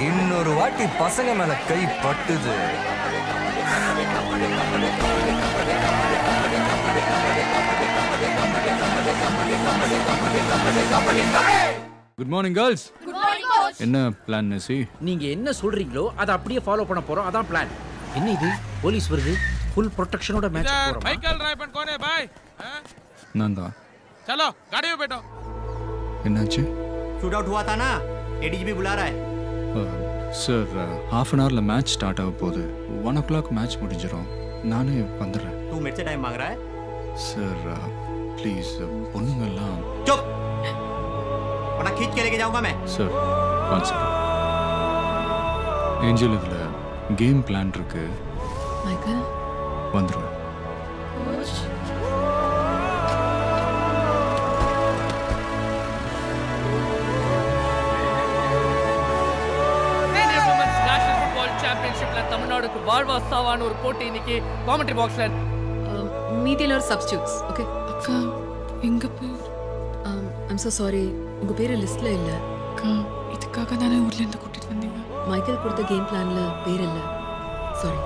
இன்னொரு வாட்டி பசங்க மேல கை பட்டுது. Good morning girls. என்ன பிளான் நசி? நீங்க என்ன சொல்றீங்களோ அதை அப்படியே ஃபாலோ பண்ண போறோம். அதான் பிளான். என்ன இது போலீஸ் வருது. ஃபுல் ப்ரொடெக்ஷனோட மேட்ச் போறோம். மைக்கேல் ராய்பன் கோனே பாய். நான் தான். चलो गाड़ी में बैठो. என்னாச்சு? शूट आउट हुआ था ना, एडीजीपी बुला रहा है. சார் half an hourல மேட்ச் ஸ்டார்ட் ஆக போகுது. 1 o'clock மேட்ச் முடிஞ்சிடும். நானே வந்துடுறேன். तू मेरे से टाइम मांग रहा है? சார் ப்ளீஸ் பொண்ணுங்கெல்லாம். चुप, वरना खींच के लेके जाऊंगा मैं. Sir one second. ஏஞ்சல் இதுல கேம் பிளான் இருக்கு. மைக்கேல் வந்துடுவேன். சாம்பியன்ஷிப்ல தமிழ்நாடுக்கு வாழ்வா சாவான ஒரு போட்டி இன்னைக்கு காமெண்ட்ரி பாக்ஸ்ல. மீதியில் ஒரு சப்ஸ்டியூட்ஸ். ஓகே அக்கா எங்க பேர்? ஐம் so சாரி, உங்க பேர் லிஸ்ட்ல இல்ல. அக்கா இதுக்காக தானே ஊர்ல இருந்து கூட்டிட்டு வந்தீங்க. மைக்கேல் கொடுத்த கேம் பிளான்ல பேர் இல்ல. சாரி.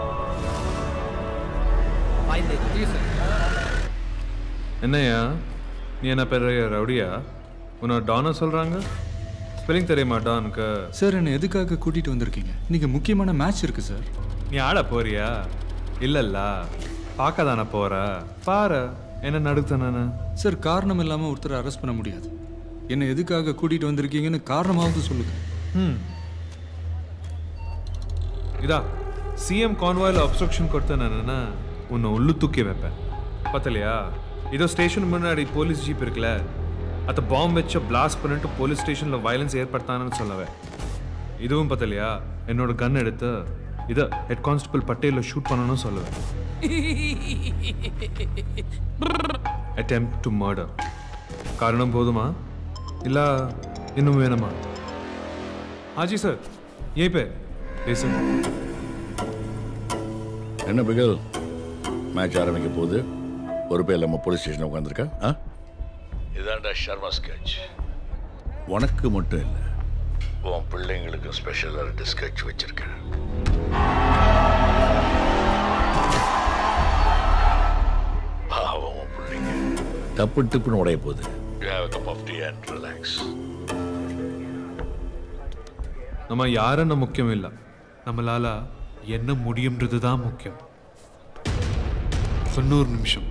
என்னையா நீ என்ன பெரிய ரவுடியா? உன்னை டானா சொல்றாங்க. ஸ்பெல்லிங் தெரியுமா டானுக்கு? சார் என்ன எதுக்காக கூட்டிட்டு வந்திருக்கீங்க? நீங்க முக்கியமான மேட்ச் இருக்கு சார். நீ ஆட போறியா? இல்லல்ல பார்க்க தானே போற. பாரு என்ன நடுத்தானே. சார் காரணம் இல்லாம ஒருத்தரை அரெஸ்ட் பண்ண முடியாது. என்ன எதுக்காக கூட்டிட்டு வந்திருக்கீங்கன்னு காரணமாவது சொல்லுங்க. இதா சிஎம் கான்வாயில் அப்ஸ்ட்ரக்ஷன் கொடுத்தேன்னா உன்னை உள்ளு தூக்கி வைப்பேன். பத்தலையா? இதோ ஸ்டேஷன் முன்னாடி போலீஸ் ஜீப் இருக்குல்ல, அதை பாம்பு வச்சு பிளாஸ்ட் பண்ணிட்டு போலீஸ் ஸ்டேஷனில் வயலன்ஸ் ஏற்படுத்தானு சொல்லுவேன். இதுவும் பத்தலையா? என்னோட கன் எடுத்து இதை ஹெட் கான்ஸ்டபிள் பட்டேலில் ஷூட் பண்ணணும்னு சொல்லுவேன். Attempt to murder. காரணம் போதுமா இல்லை இன்னும் வேணுமா? ஆஜி சார் ஏன் பே பேசு. என்ன பிகல் மேட்ச் ஆரம்பிக்க போகுது. ஒரு பேர் நம்ம போலீஸ் ஸ்டேஷன் உட்காந்துருக்கா? இதாண்டா ஷர்மா ஸ்கெட்ச். உனக்கு மட்டும் இல்லை, உன் பிள்ளைங்களுக்கு ஸ்பெஷலாக 2 ஸ்கெட்ச் வச்சிருக்கேன். பாவம் உன் பிள்ளைங்க தப்பு டிப்புன்னு உடைய போகுது. You have a cup of tea and relax. நம்ம யாருன்னு முக்கியம் இல்லை, நம்மளால என்ன முடியும்ன்றது தான் முக்கியம். 90 நிமிஷம்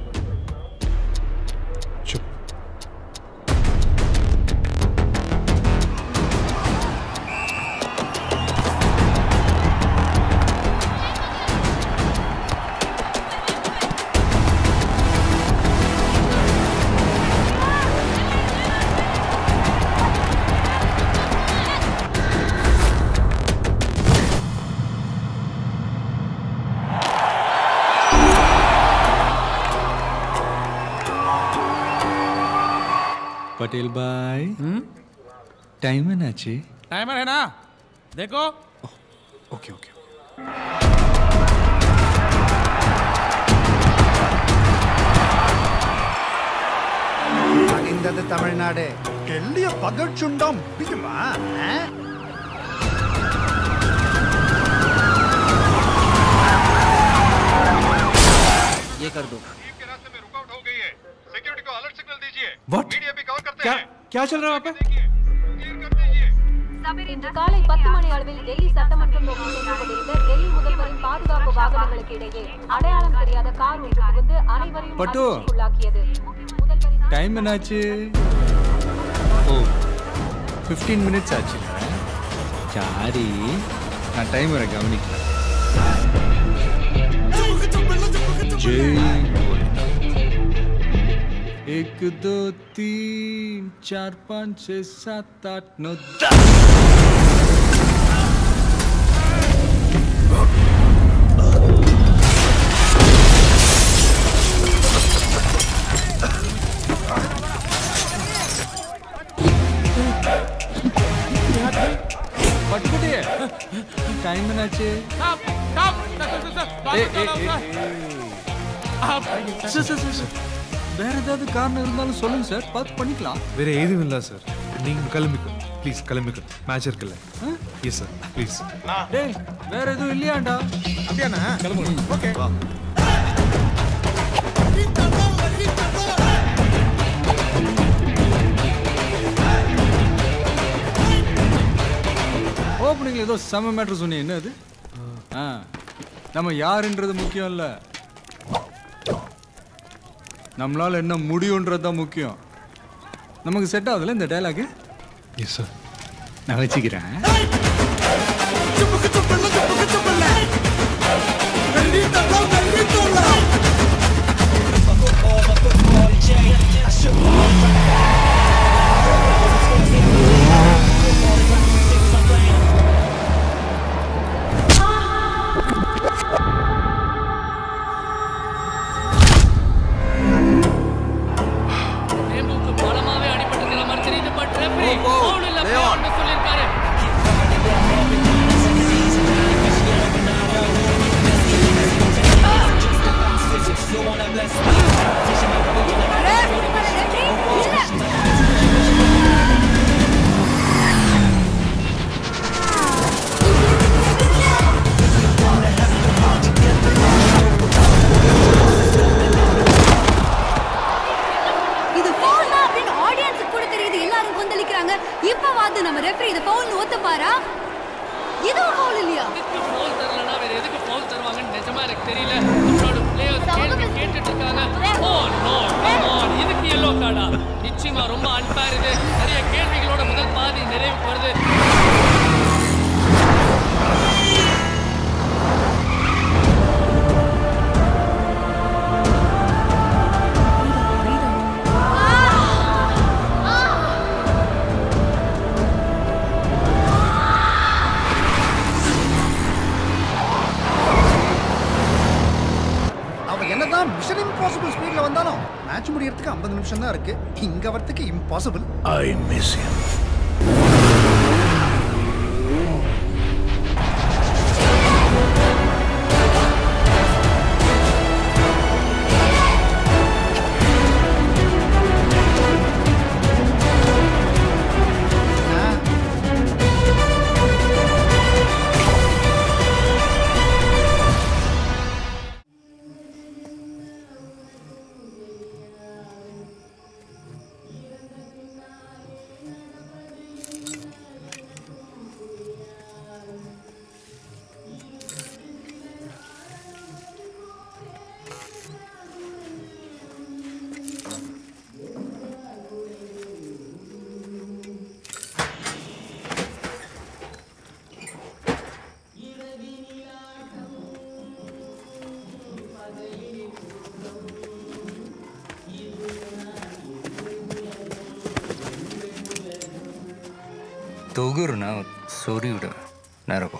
पटेल भाई टाइम है नाची टाइमर है ना देखो ओके ओके அணிந்தது தமிழ்நாடு எல்லிய பகச்சுண்டம் பிடிக்குமா ये कर दो What? क्या चल रहा है वहाँ पे? இன்று காலை 10 மணி அளவில் டெல்லி சட்டமன்றம் நோக்கி சென்று கொண்டிருந்த டெல்லி முதல்வரின் பாதுகாப்பு வாகனங்களுக்கு இடையே அடையாளம் தெரியாத கார் ஒன்று புகுந்து அனைவரையும் பட்டு. அதிர்ச்சிக்குள்ளாக்கியது. टाइम என்னாச்சு ஓ 15 மினிட்ஸ் ஆச்சு சாரி நான் டைம் வர கவனிக்கல जय 1 2 3 4 5 6 7 8 9 पटपटे टाइम में नाचे வேற ஏதாவது காரணம் இருந்தாலும் சொல்லுங்க சார் பார்த்து பண்ணிக்கலாம் வேற எதுவும் இல்ல சார் நீங்க கிளம்பிக்கணும் ப்ளீஸ் கிளம்பிக்கணும் மேட்ச் இருக்குல்ல எஸ் சார் ப்ளீஸ் டேய் வேற எதுவும் இல்லையாண்டா அப்படியாண்ணா கிளம்புங்க ஓகே வா ஓப்பனிங்ல ஏதோ செம மேட்டர் சொன்னீங்க என்ன அது நம்ம யாருன்றது முக்கியம் இல்ல நம்மளால என்ன முடியும்ன்றது தான் முக்கியம் நமக்கு செட் ஆகுதுல்ல இந்த டயலாக் எஸ் சார் நான் வச்சுக்கிறேன் impossible. I miss him. தொகுறுனா சொறி விடுவேன் நேரம்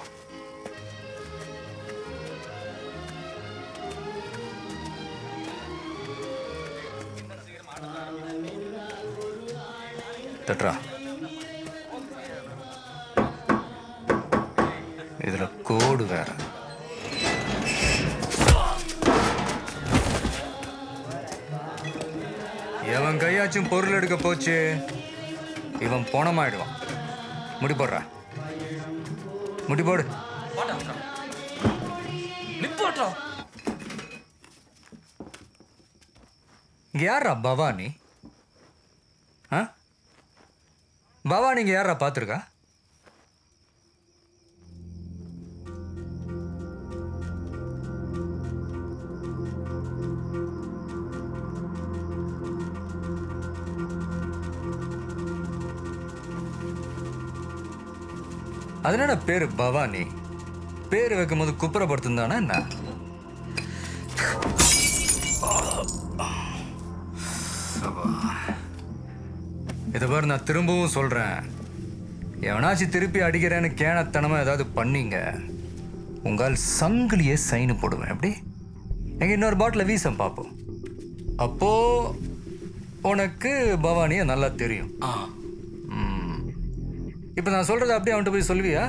தட்ரா. இதுல கோடு வேற. எவன் கையாச்சும் பொருள் எடுக்க போச்சு இவன் போனமாயிடுவான். முடி போடுறா, முடி போடு. இங்க யாரா பவானி? பவானி இங்க யாரா பார்த்துருக்கா? அதனால பேரு பவானி. பேரு வைக்கும் போது குப்புறப்படுத்துந்தானா என்ன? இதை பாரு, நான் திரும்பவும் சொல்றேன், எவனாச்சும் திருப்பி அடிக்கிறேன்னு கேனத்தனமா ஏதாவது பண்ணீங்க, உங்கள் சங்கிலியே சைனு போடுவேன். எப்படி? எங்க இன்னொரு பாட்டில் வீசம் பார்ப்போம். அப்போ உனக்கு பவானியை நல்லா தெரியும். இப்போ நான் சொல்றதை அப்படியே அவன்கிட்ட போய் சொல்லுவியா?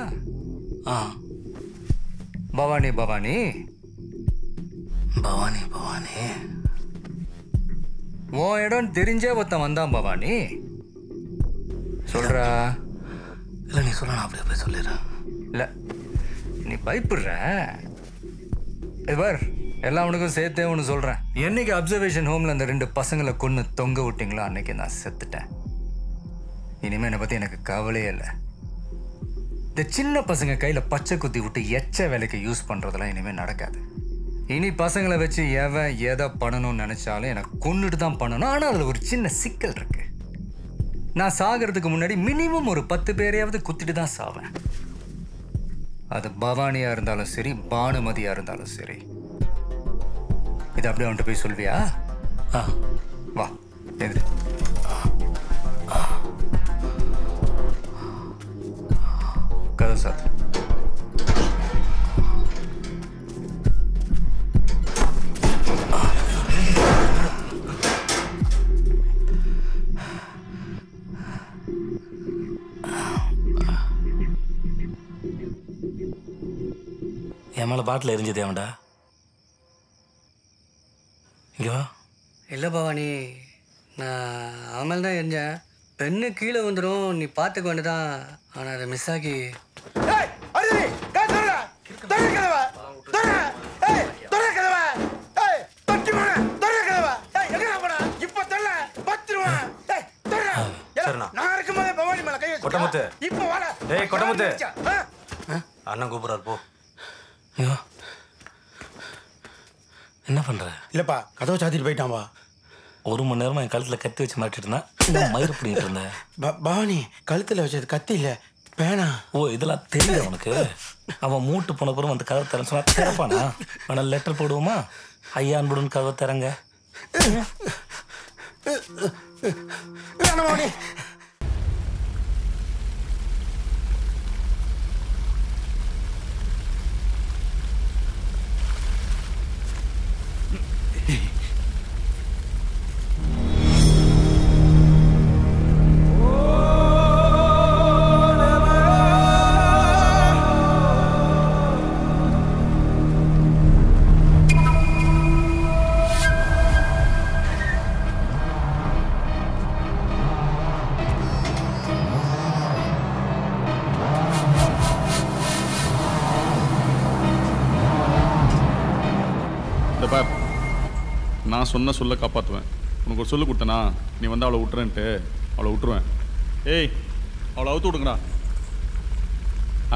பவானி பவானி பவானி பவானி உன் இடம் தெரிஞ்சே ஒருத்தன் வந்தான் பவானி. சொல்றா. இல்லை நீ சொல்ல, நான் அப்படியே போய் சொல்லிடுறேன். இல்லை நீ பயப்படுற. இவர் எல்லாம் உனக்கும் சேர்த்தே ஒன்று சொல்கிறேன். என்னைக்கு அப்சர்வேஷன் ஹோமில் அந்த 2 பசங்களை கொன்று தொங்க விட்டீங்களோ அன்னைக்கு நான் செத்துட்டேன். இனிமேல் என்னை பற்றி எனக்கு கவலையே இல்லை. இந்த சின்ன பசங்க கையில் பச்சை குத்தி விட்டு எச்ச வேலைக்கு யூஸ் பண்ணுறதெல்லாம் இனிமேல் நடக்காது. இனி பசங்களை வச்சு எவன் எதை பண்ணணும்னு நினச்சாலும் எனக்கு கொண்டுட்டு தான் பண்ணணும். ஆனால் அதில் ஒரு சின்ன சிக்கல் இருக்கு. நான் சாகிறதுக்கு முன்னாடி மினிமம் ஒரு 10 பேரையாவது குத்திட்டு தான் சாவேன். அது பவானியாக இருந்தாலும் சரி, பானுமதியாக இருந்தாலும் சரி. இதை அப்படியே அவன்கிட்ட போய் சொல்வியா? வா எழுது. கதை சார். என் மேலே பாட்டில் எரிஞ்சது அவன்டா. இங்கே வா. இல்லை பவானி, நான் அவன் மேலே தான் எரிஞ்சேன். பெண்ணு கீழே வந்துடும், நீ பார்த்துக்க வேண்டியதான். ஆனால் அதை மிஸ் ஆகி அண்ணன் கூப்பிடுறாரு போ. என்ன பண்ற? இல்லப்பா, கதவை சாத்திட்டு போயிட்டான்பா. 1 மணி நேரமா என் கழுத்துல கத்தி வச்சு மாட்டிட்டு இருந்தேன். மயிறு பிடிக்கிட்டு இருந்தேன். பவானி கழுத்துல வச்சது கத்தி இல்ல, பேனா. ஓ, இதெல்லாம் தெரியல உனக்கு? அவன் மூட்டு போன பிறகு அந்த கதவை திறந்து சொன்னா திறப்பானா? ஆனால் லெட்டர் போடுவோமா? ஐயா அன்புடன் கதவை திறங்க. பவானி நான் சொன்ன சொல்ல காப்பாற்றுவேன். உனக்கு ஒரு சொல்லு கொடுத்தனா, நீ வந்து அவளை விட்டுறேன்ட்டு அவளை விட்டுருவேன். ஏய், அவளை அவுத்து விடுங்கடா.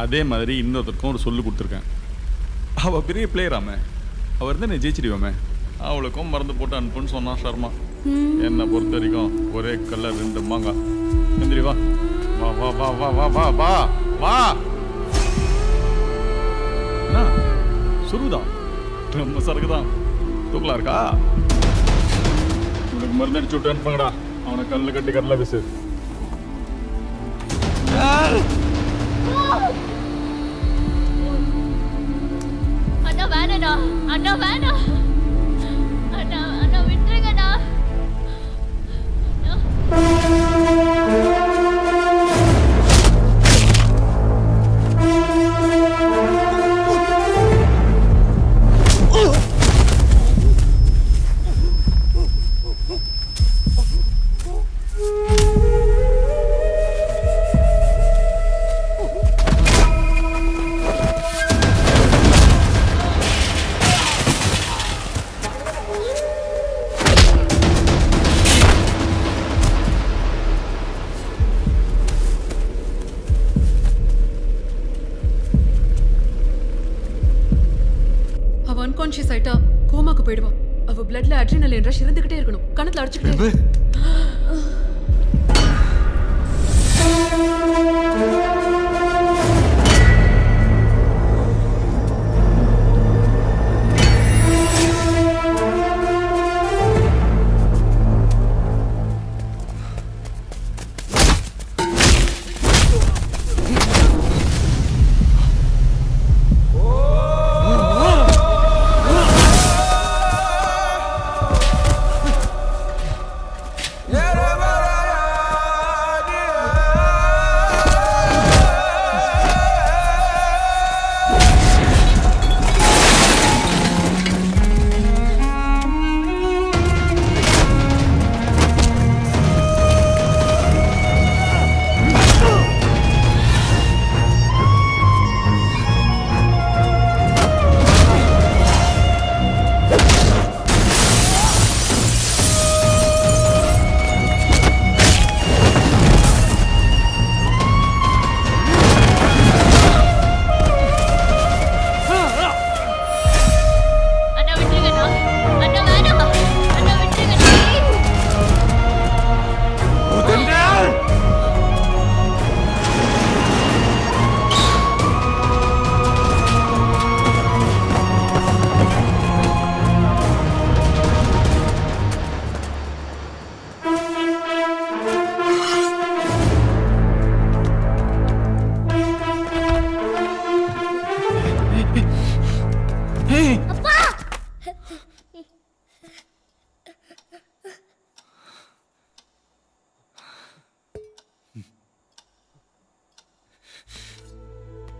அதே மாதிரி இன்னொருத்தருக்கும் ஒரு சொல்லு கொடுத்துருக்கேன். அவள் பெரிய பிளேயராமே, அவள் இருந்தால் நீ ஜெயிச்சிடுவாமே. அவளுக்கும் மறந்து போட்டு அனுப்புன்னு சொன்னான் சர்மா. என்னை பொறுத்த வரைக்கும் ஒரே கலர் 2 மாங்காய். எந்திரி வா வா வா வா வா வா வா வா வா. என்ன சுருதான்? ரொம்ப சரக்குதான். தூக்கலாம் இருக்கா? உனக்கு மருந்து அடிச்சு விட்டு அனுப்புங்கடா. அவனை கல்ல கட்டி கடல பேசு. அண்ணா வேணா, அண்ணா வேணா, அண்ணா அண்ணா விட்டுருங்கண்ணா. அன்கான்ஷியஸ் ஆயிட்டா கோமாக்கு போயிடுவா. அவ பிளட்ல அட்ரினலின் ரஷ் இருந்துகிட்டே இருக்கணும். கணத்துல அடிச்சுக்கிட்டே.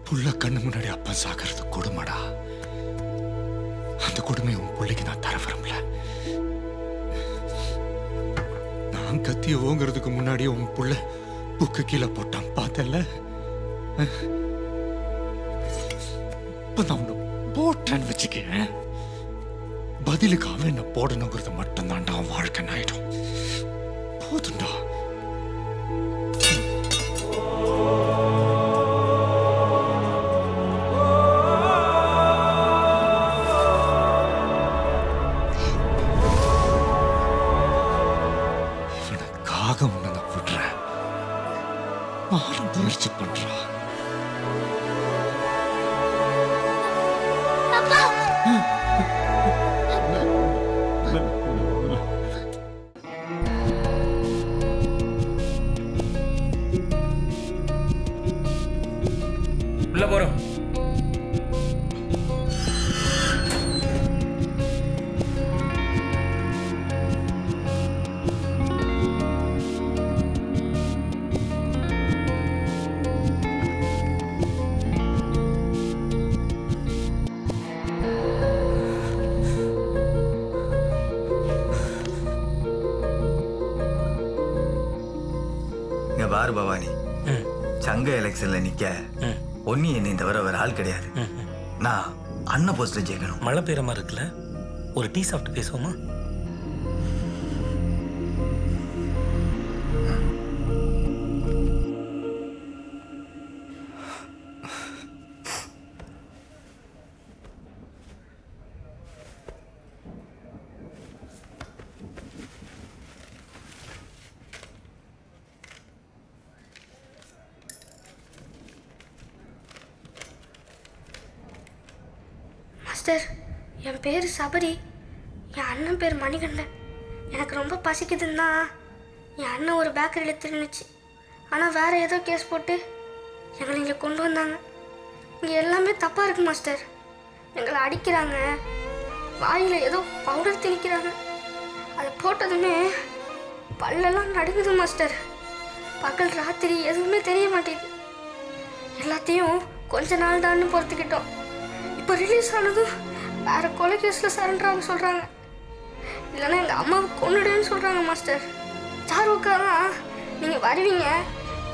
புள்ள கண்ணு முன்னாடி அப்பா சாகிறது கொடுமைடா. அந்த கொடுமை உன் பிள்ளைக்கு நான் தர விரும்பல. நான் கத்திய ஓங்கிறதுக்கு முன்னாடி உன் புள்ள புக்கு கீழே போட்டான் பார்த்தல. இப்ப நான் உன்னை போட்டேன்னு வச்சுக்க, பதிலுக்கு அவன் என்ன போடணுங்கிறது மட்டும்தான்டா அவன் வாழ்க்கை ஆயிடும். போதுண்டா. உன்னை நான் விடுறேன். மாற முயற்சி பண்றா. உள்ள போறோம். பாரு பவானி, சங்க எலெக்ஷன்ல நிக்க ஒன்னி என்னை தவிர வேற ஆள் கிடையாது. நான் அண்ணன் போஸ்ட்ல ஜெயிக்கணும். மழை பெய்யற மாதிரி இருக்குல்ல, ஒரு டீ சாப்பிட்டு பேசுவோமா? மாஸ்டர், என் பேர் சபரி. என் அண்ணன் பேர் மணிகண்டன். எனக்கு ரொம்ப பசிக்குதுன்னா என் அண்ணன் ஒரு பேக்கரியில் திருந்துச்சு. ஆனால் வேற ஏதோ கேஸ் போட்டு எங்களை இங்கே கொண்டு வந்தாங்க. இங்கே எல்லாமே தப்பாக இருக்கு மாஸ்டர். எங்களை அடிக்கிறாங்க, வாயில் ஏதோ பவுடர் திணிக்கிறாங்க. அதை போட்டதுமே பல்லெல்லாம் நடுங்குது மாஸ்டர். பகல் ராத்திரி எதுவுமே தெரிய மாட்டேங்குது. எல்லாத்தையும் கொஞ்ச நாள் தான் பொறுத்துக்கிட்டோம். இப்போ ரிலீஸ் ஆனதும் வேற கொலை கேஸில் சரண்டராக சொல்கிறாங்க. இல்லைன்னா எங்கள் அம்மாவை கொன்னுடுன்னு சொல்கிறாங்க மாஸ்டர். சாருக்காதான் நீங்கள் வருவீங்க,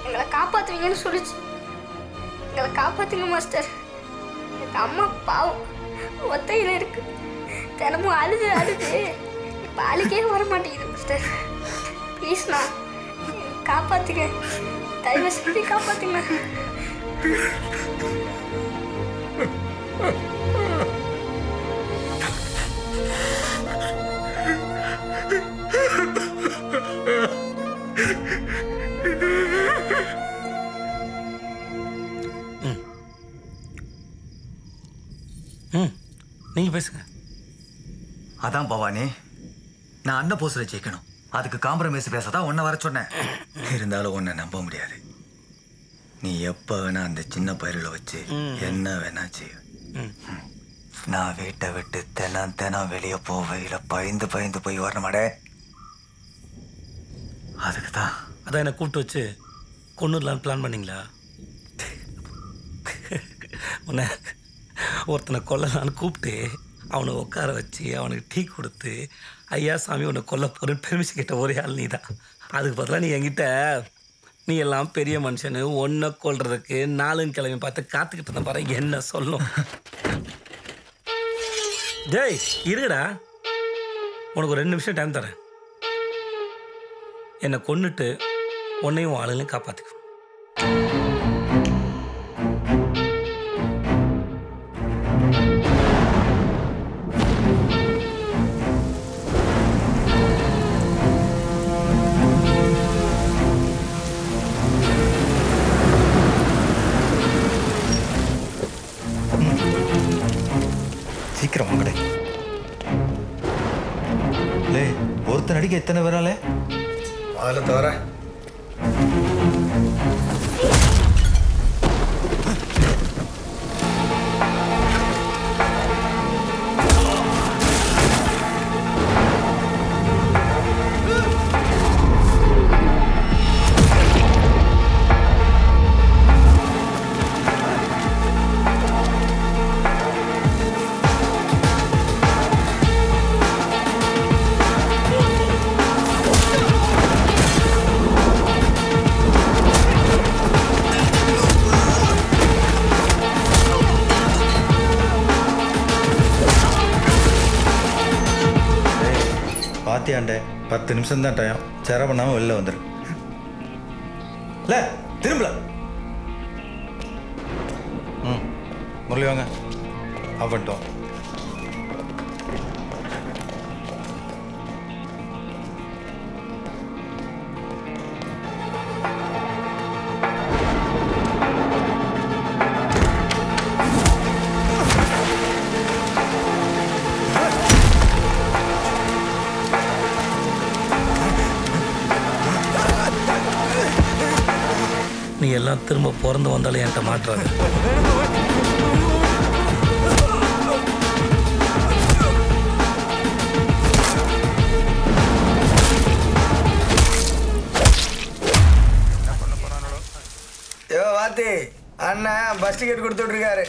எங்களை காப்பாற்றுவீங்கன்னு சொல்லிச்சு. எங்களை காப்பாற்றுங்க மாஸ்டர். எங்கள் அம்மா பாவம் ஒத்தையில் இருக்கு. தினமும் அழுது அழுது இப்போ அழுகே வர மாட்டேங்குது மாஸ்டர். ப்ளீஸ்ண்ணா, காப்பாற்றுங்க, தயவு செஞ்சு காப்பாற்றுங்க. நீங்கள் பேசுங்க. அதான் பவானி, நான் அண்ணன் போஸ்டில் ஜெயிக்கணும். அதுக்கு காம்ப்ரமைஸ் பேச தான் உன்னை வர சொன்னேன். இருந்தாலும் உன்னை நம்ப முடியாது. நீ எப்போ வேணா அந்த சின்ன பயிரில் வச்சு என்ன வேணா செய்ய. நான் வீட்டை விட்டு தினம் வெளியே போவையில் பயந்து போய் வரணுமாடே. அதுக்கு தான் அதான் என்னை கூப்பிட்டு வச்சு கொண்டுடலான்னு பிளான் பண்ணிங்களா? உன்னை ஒருத்தனை கொல்லலான்னு கூப்பிட்டு அவனை உட்கார வச்சு அவனுக்கு டீ கொடுத்து ஐயா சாமி உன்னை கொல்ல போகிறேன்னு பெர்மிஷன் கேட்ட ஒரே ஆள் நீ தான். அதுக்கு பதிலாக நீ என்கிட்ட நீ எல்லாம் பெரிய மனுஷனு ஒன்றை கொல்றதுக்கு 4 கிழமை பார்த்து காத்துக்கிட்டு இருந்த பாரு. என்ன சொல்லும்? டேய் இருடா, உனக்கு ஒரு 2 நிமிஷம் டைம் தரேன். என்னை கொன்னுட்டு உன்னையும் ஆளுங்களையும் காப்பாற்றிக்கும். சீக்கிரம் வாங்கடே. லே ஒருத்தன் அடிக்க எத்தனை பேராலே? அதில் தவிர பாத்தியாண்டே 10 நிமிஷம் தான் டைம். சேர பண்ணாமல் வெளில வந்துரு. இல்லை திரும்பல. முரளி வாங்க. ஆஃப் பண்ணிட்டோம். நீ எல்லாம் திரும்ப பிறந்து வந்தாலும் என்கிட்ட மாட்டுறாங்க. வாத்தி அண்ணன் பஸ் டிக்கெட் கொடுத்துட்ருக்காரு.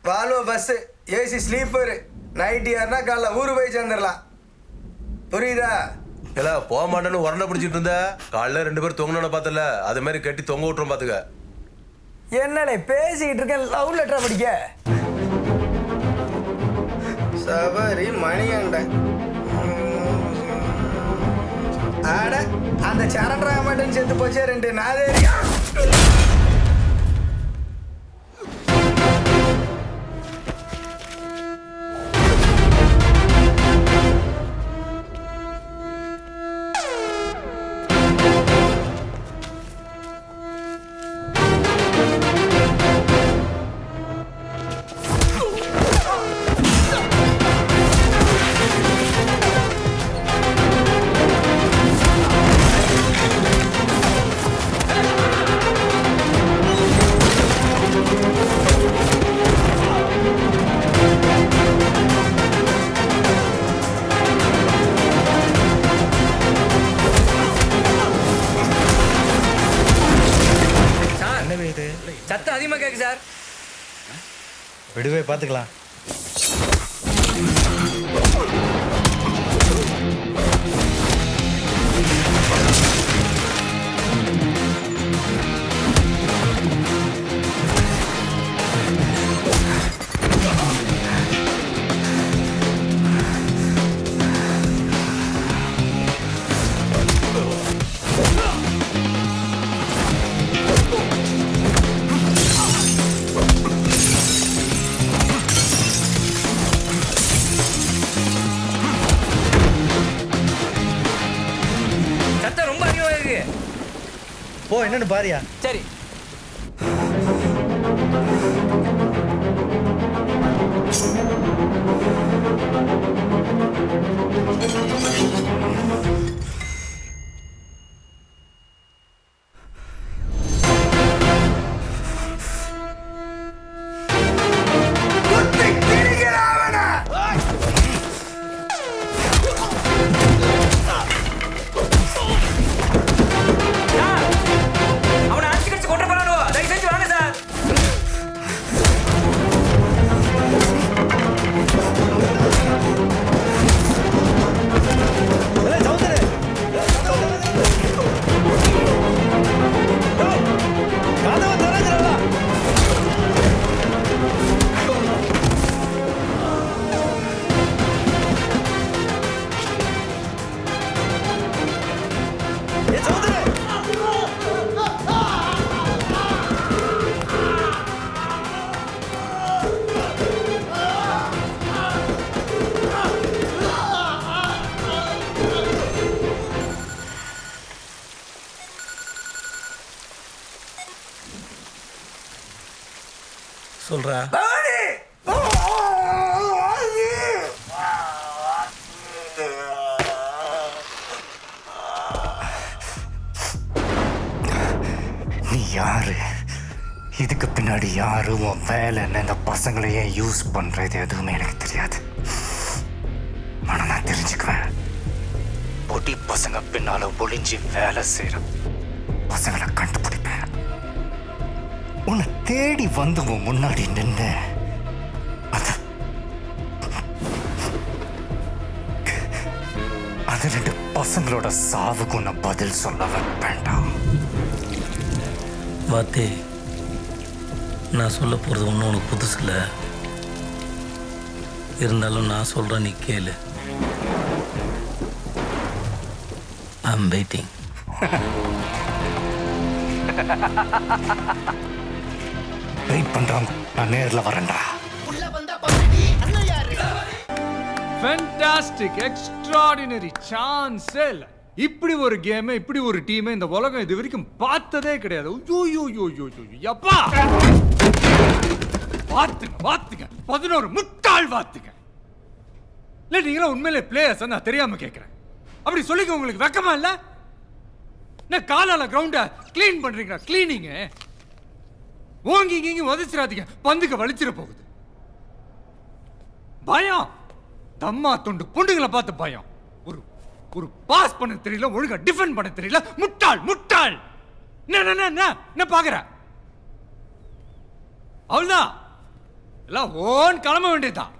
Volvo bus, AC sleeper. Night ஏறினா காலைல ஊர் போய் சேர்ந்துடலாம். புரியுதா? இல்ல போக மாட்டேன்னு உரண்டை பிடிச்சிட்டு இருந்த காலைல 2 பேர் தொங்கணும்னு பார்த்தல, அது மாதிரி கட்டி தொங்க விட்டுரும் பாத்துக்க. என்னண்ணே பேசிக்கிட்டு இருக்கேன், லவ் லெட்டரா படிக்க? சபரி மணிகண்டன் ஆட அந்த சரண்டரா மாட்டேன்னு செத்து போச்சே 2 நாதேரியா. சத்தம் அதிகமாக கேட்கு சார். விடுவே பார்த்துக்கலாம். போ என்னன்னு பாரியா. சரி சொல்றா. நீ யாரு? இதுக்கு பின்னாடி யாரு? உன் வேலை என்ன? இந்த பசங்களை ஏன் யூஸ் பண்றது எதுவுமே எனக்கு தெரியாது. ஆனா நான் தெரிஞ்சுக்குவேன். பொடி பசங்க பின்னால ஒளிஞ்சு வேலை செய்யற பசங்களை கண்டுபிடிப்பேன். உன்னை தேடி வந்து உன் முன்னாடி நின்று அந்த 2 பசங்களோட சாவுக்கு உன்னை பதில் சொல்ல வேண்டாம். வாத்தே, நான் சொல்ல போகிறது ஒன்றும் உனக்கு புதுசு இல்லை. இருந்தாலும் நான் சொல்கிறேன், நீ கேளு. I'm waiting. வெயிட் பண்ணுறாங்க. நான் நேரில் வரேன்டா. ஃபேண்டாஸ்டிக், எக்ஸ்ட்ராடினரி, சான்ஸே இல்லை. இப்படி ஒரு கேம், இப்படி ஒரு டீம் இந்த உலகம் இது வரைக்கும் பார்த்ததே கிடையாது. அப்பா வாத்துங்க 11 முட்டாள் வாத்துங்க. இல்ல நீங்களா உண்மையிலே பிளேயர்ஸ் நான் தெரியாம கேட்கிறேன். அப்படி சொல்லிக்க உங்களுக்கு வெக்கமா இல்ல? நான் காலால கிரவுண்ட கிளீன் பண்றீங்களா? கிளீனிங் ஓங்கி இங்கி உதச்சிடாதீங்க, பந்துக்கு வலிச்சிட போகுது. பயம் தம்மா தொண்டு பொண்டுகளை பார்த்து பயம். ஒரு பாஸ் பண்ண தெரியல, ஒழுங்கா டிஃபெண்ட் பண்ண தெரியல. முட்டாள் என்ன பாக்குற? அவ்வளவுதான், எல்லாம் ஓன் கிளம்ப வேண்டியதுதான்.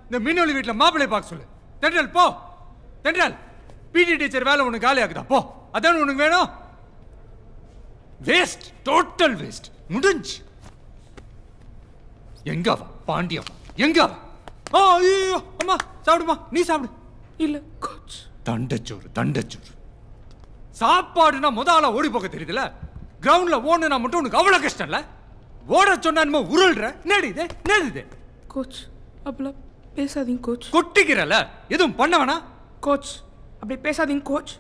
இந்த மீனொலி வீட்டுல மாப்பிள்ளை பார்க்க சொல்லு. தென்றல் போ, தென்றல். பிடி டீச்சர் வேலை உனக்கு காலி ஆகுதா? போ, அதான் உனக்கு வேணும். Waste, total waste. முடிஞ்சு. எங்க வா பாண்டியவா, எங்க வா? ஐயோ அம்மா, சாப்பிடுமா, நீ சாப்பிடு. இல்ல கோச். தண்டச்சோறு சாப்பாடுனா முதல்ல ஓடி போக தெரியுதுல. கிரவுண்ட்ல ஓடுனா மட்டும் உனக்கு அவ்வளவு கஷ்டம் இல்ல? ஓட சொன்னா உருள்ற. நேடுது கோச், அப்படிலாம் பேசாதீங்க கோச். கொட்டிக்கிறல, எதுவும் பண்ண வேணா கோச். அப்படி பேசாதீங்க கோச்.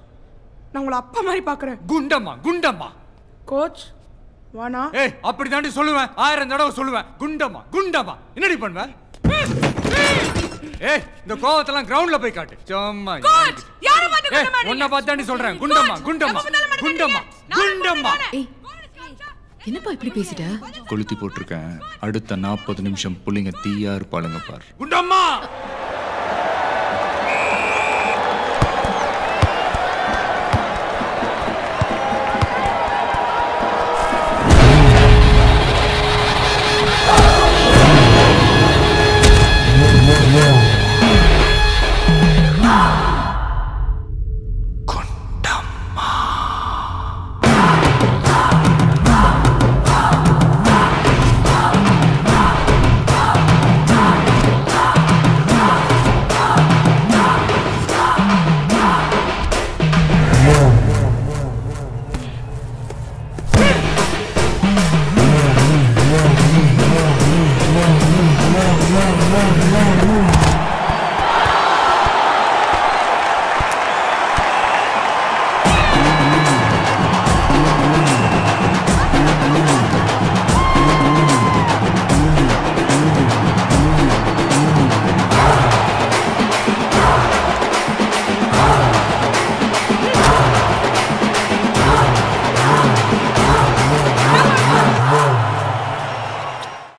நான் உங்களை அப்பா மாதிரி பாக்குறேன். குண்டம்மா கோச் வானா. ஏய், அப்படி தாண்டி சொல்லுவேன், 1000 தடவை சொல்லுவேன். குண்டம்மா என்னடி பண்ணுவேன்? ஏய், இந்த கோவத்தெல்லாம் கிரவுண்ட்ல போய் காட்டு. சும்மா கோச், யாரை பார்த்து குண்டம்மா நீங்க? உன்னை பார்த்து தாண்டி சொல்றேன். குண்டம்மா. ஏய், என்னப்பா இப்படி பேசிட்ட? கொளுத்தி போட்டிருக்கேன். அடுத்த 40 நிமிஷம் புள்ளிங்க தீயா இருப்பாளுங்க பார். குண்டம்மா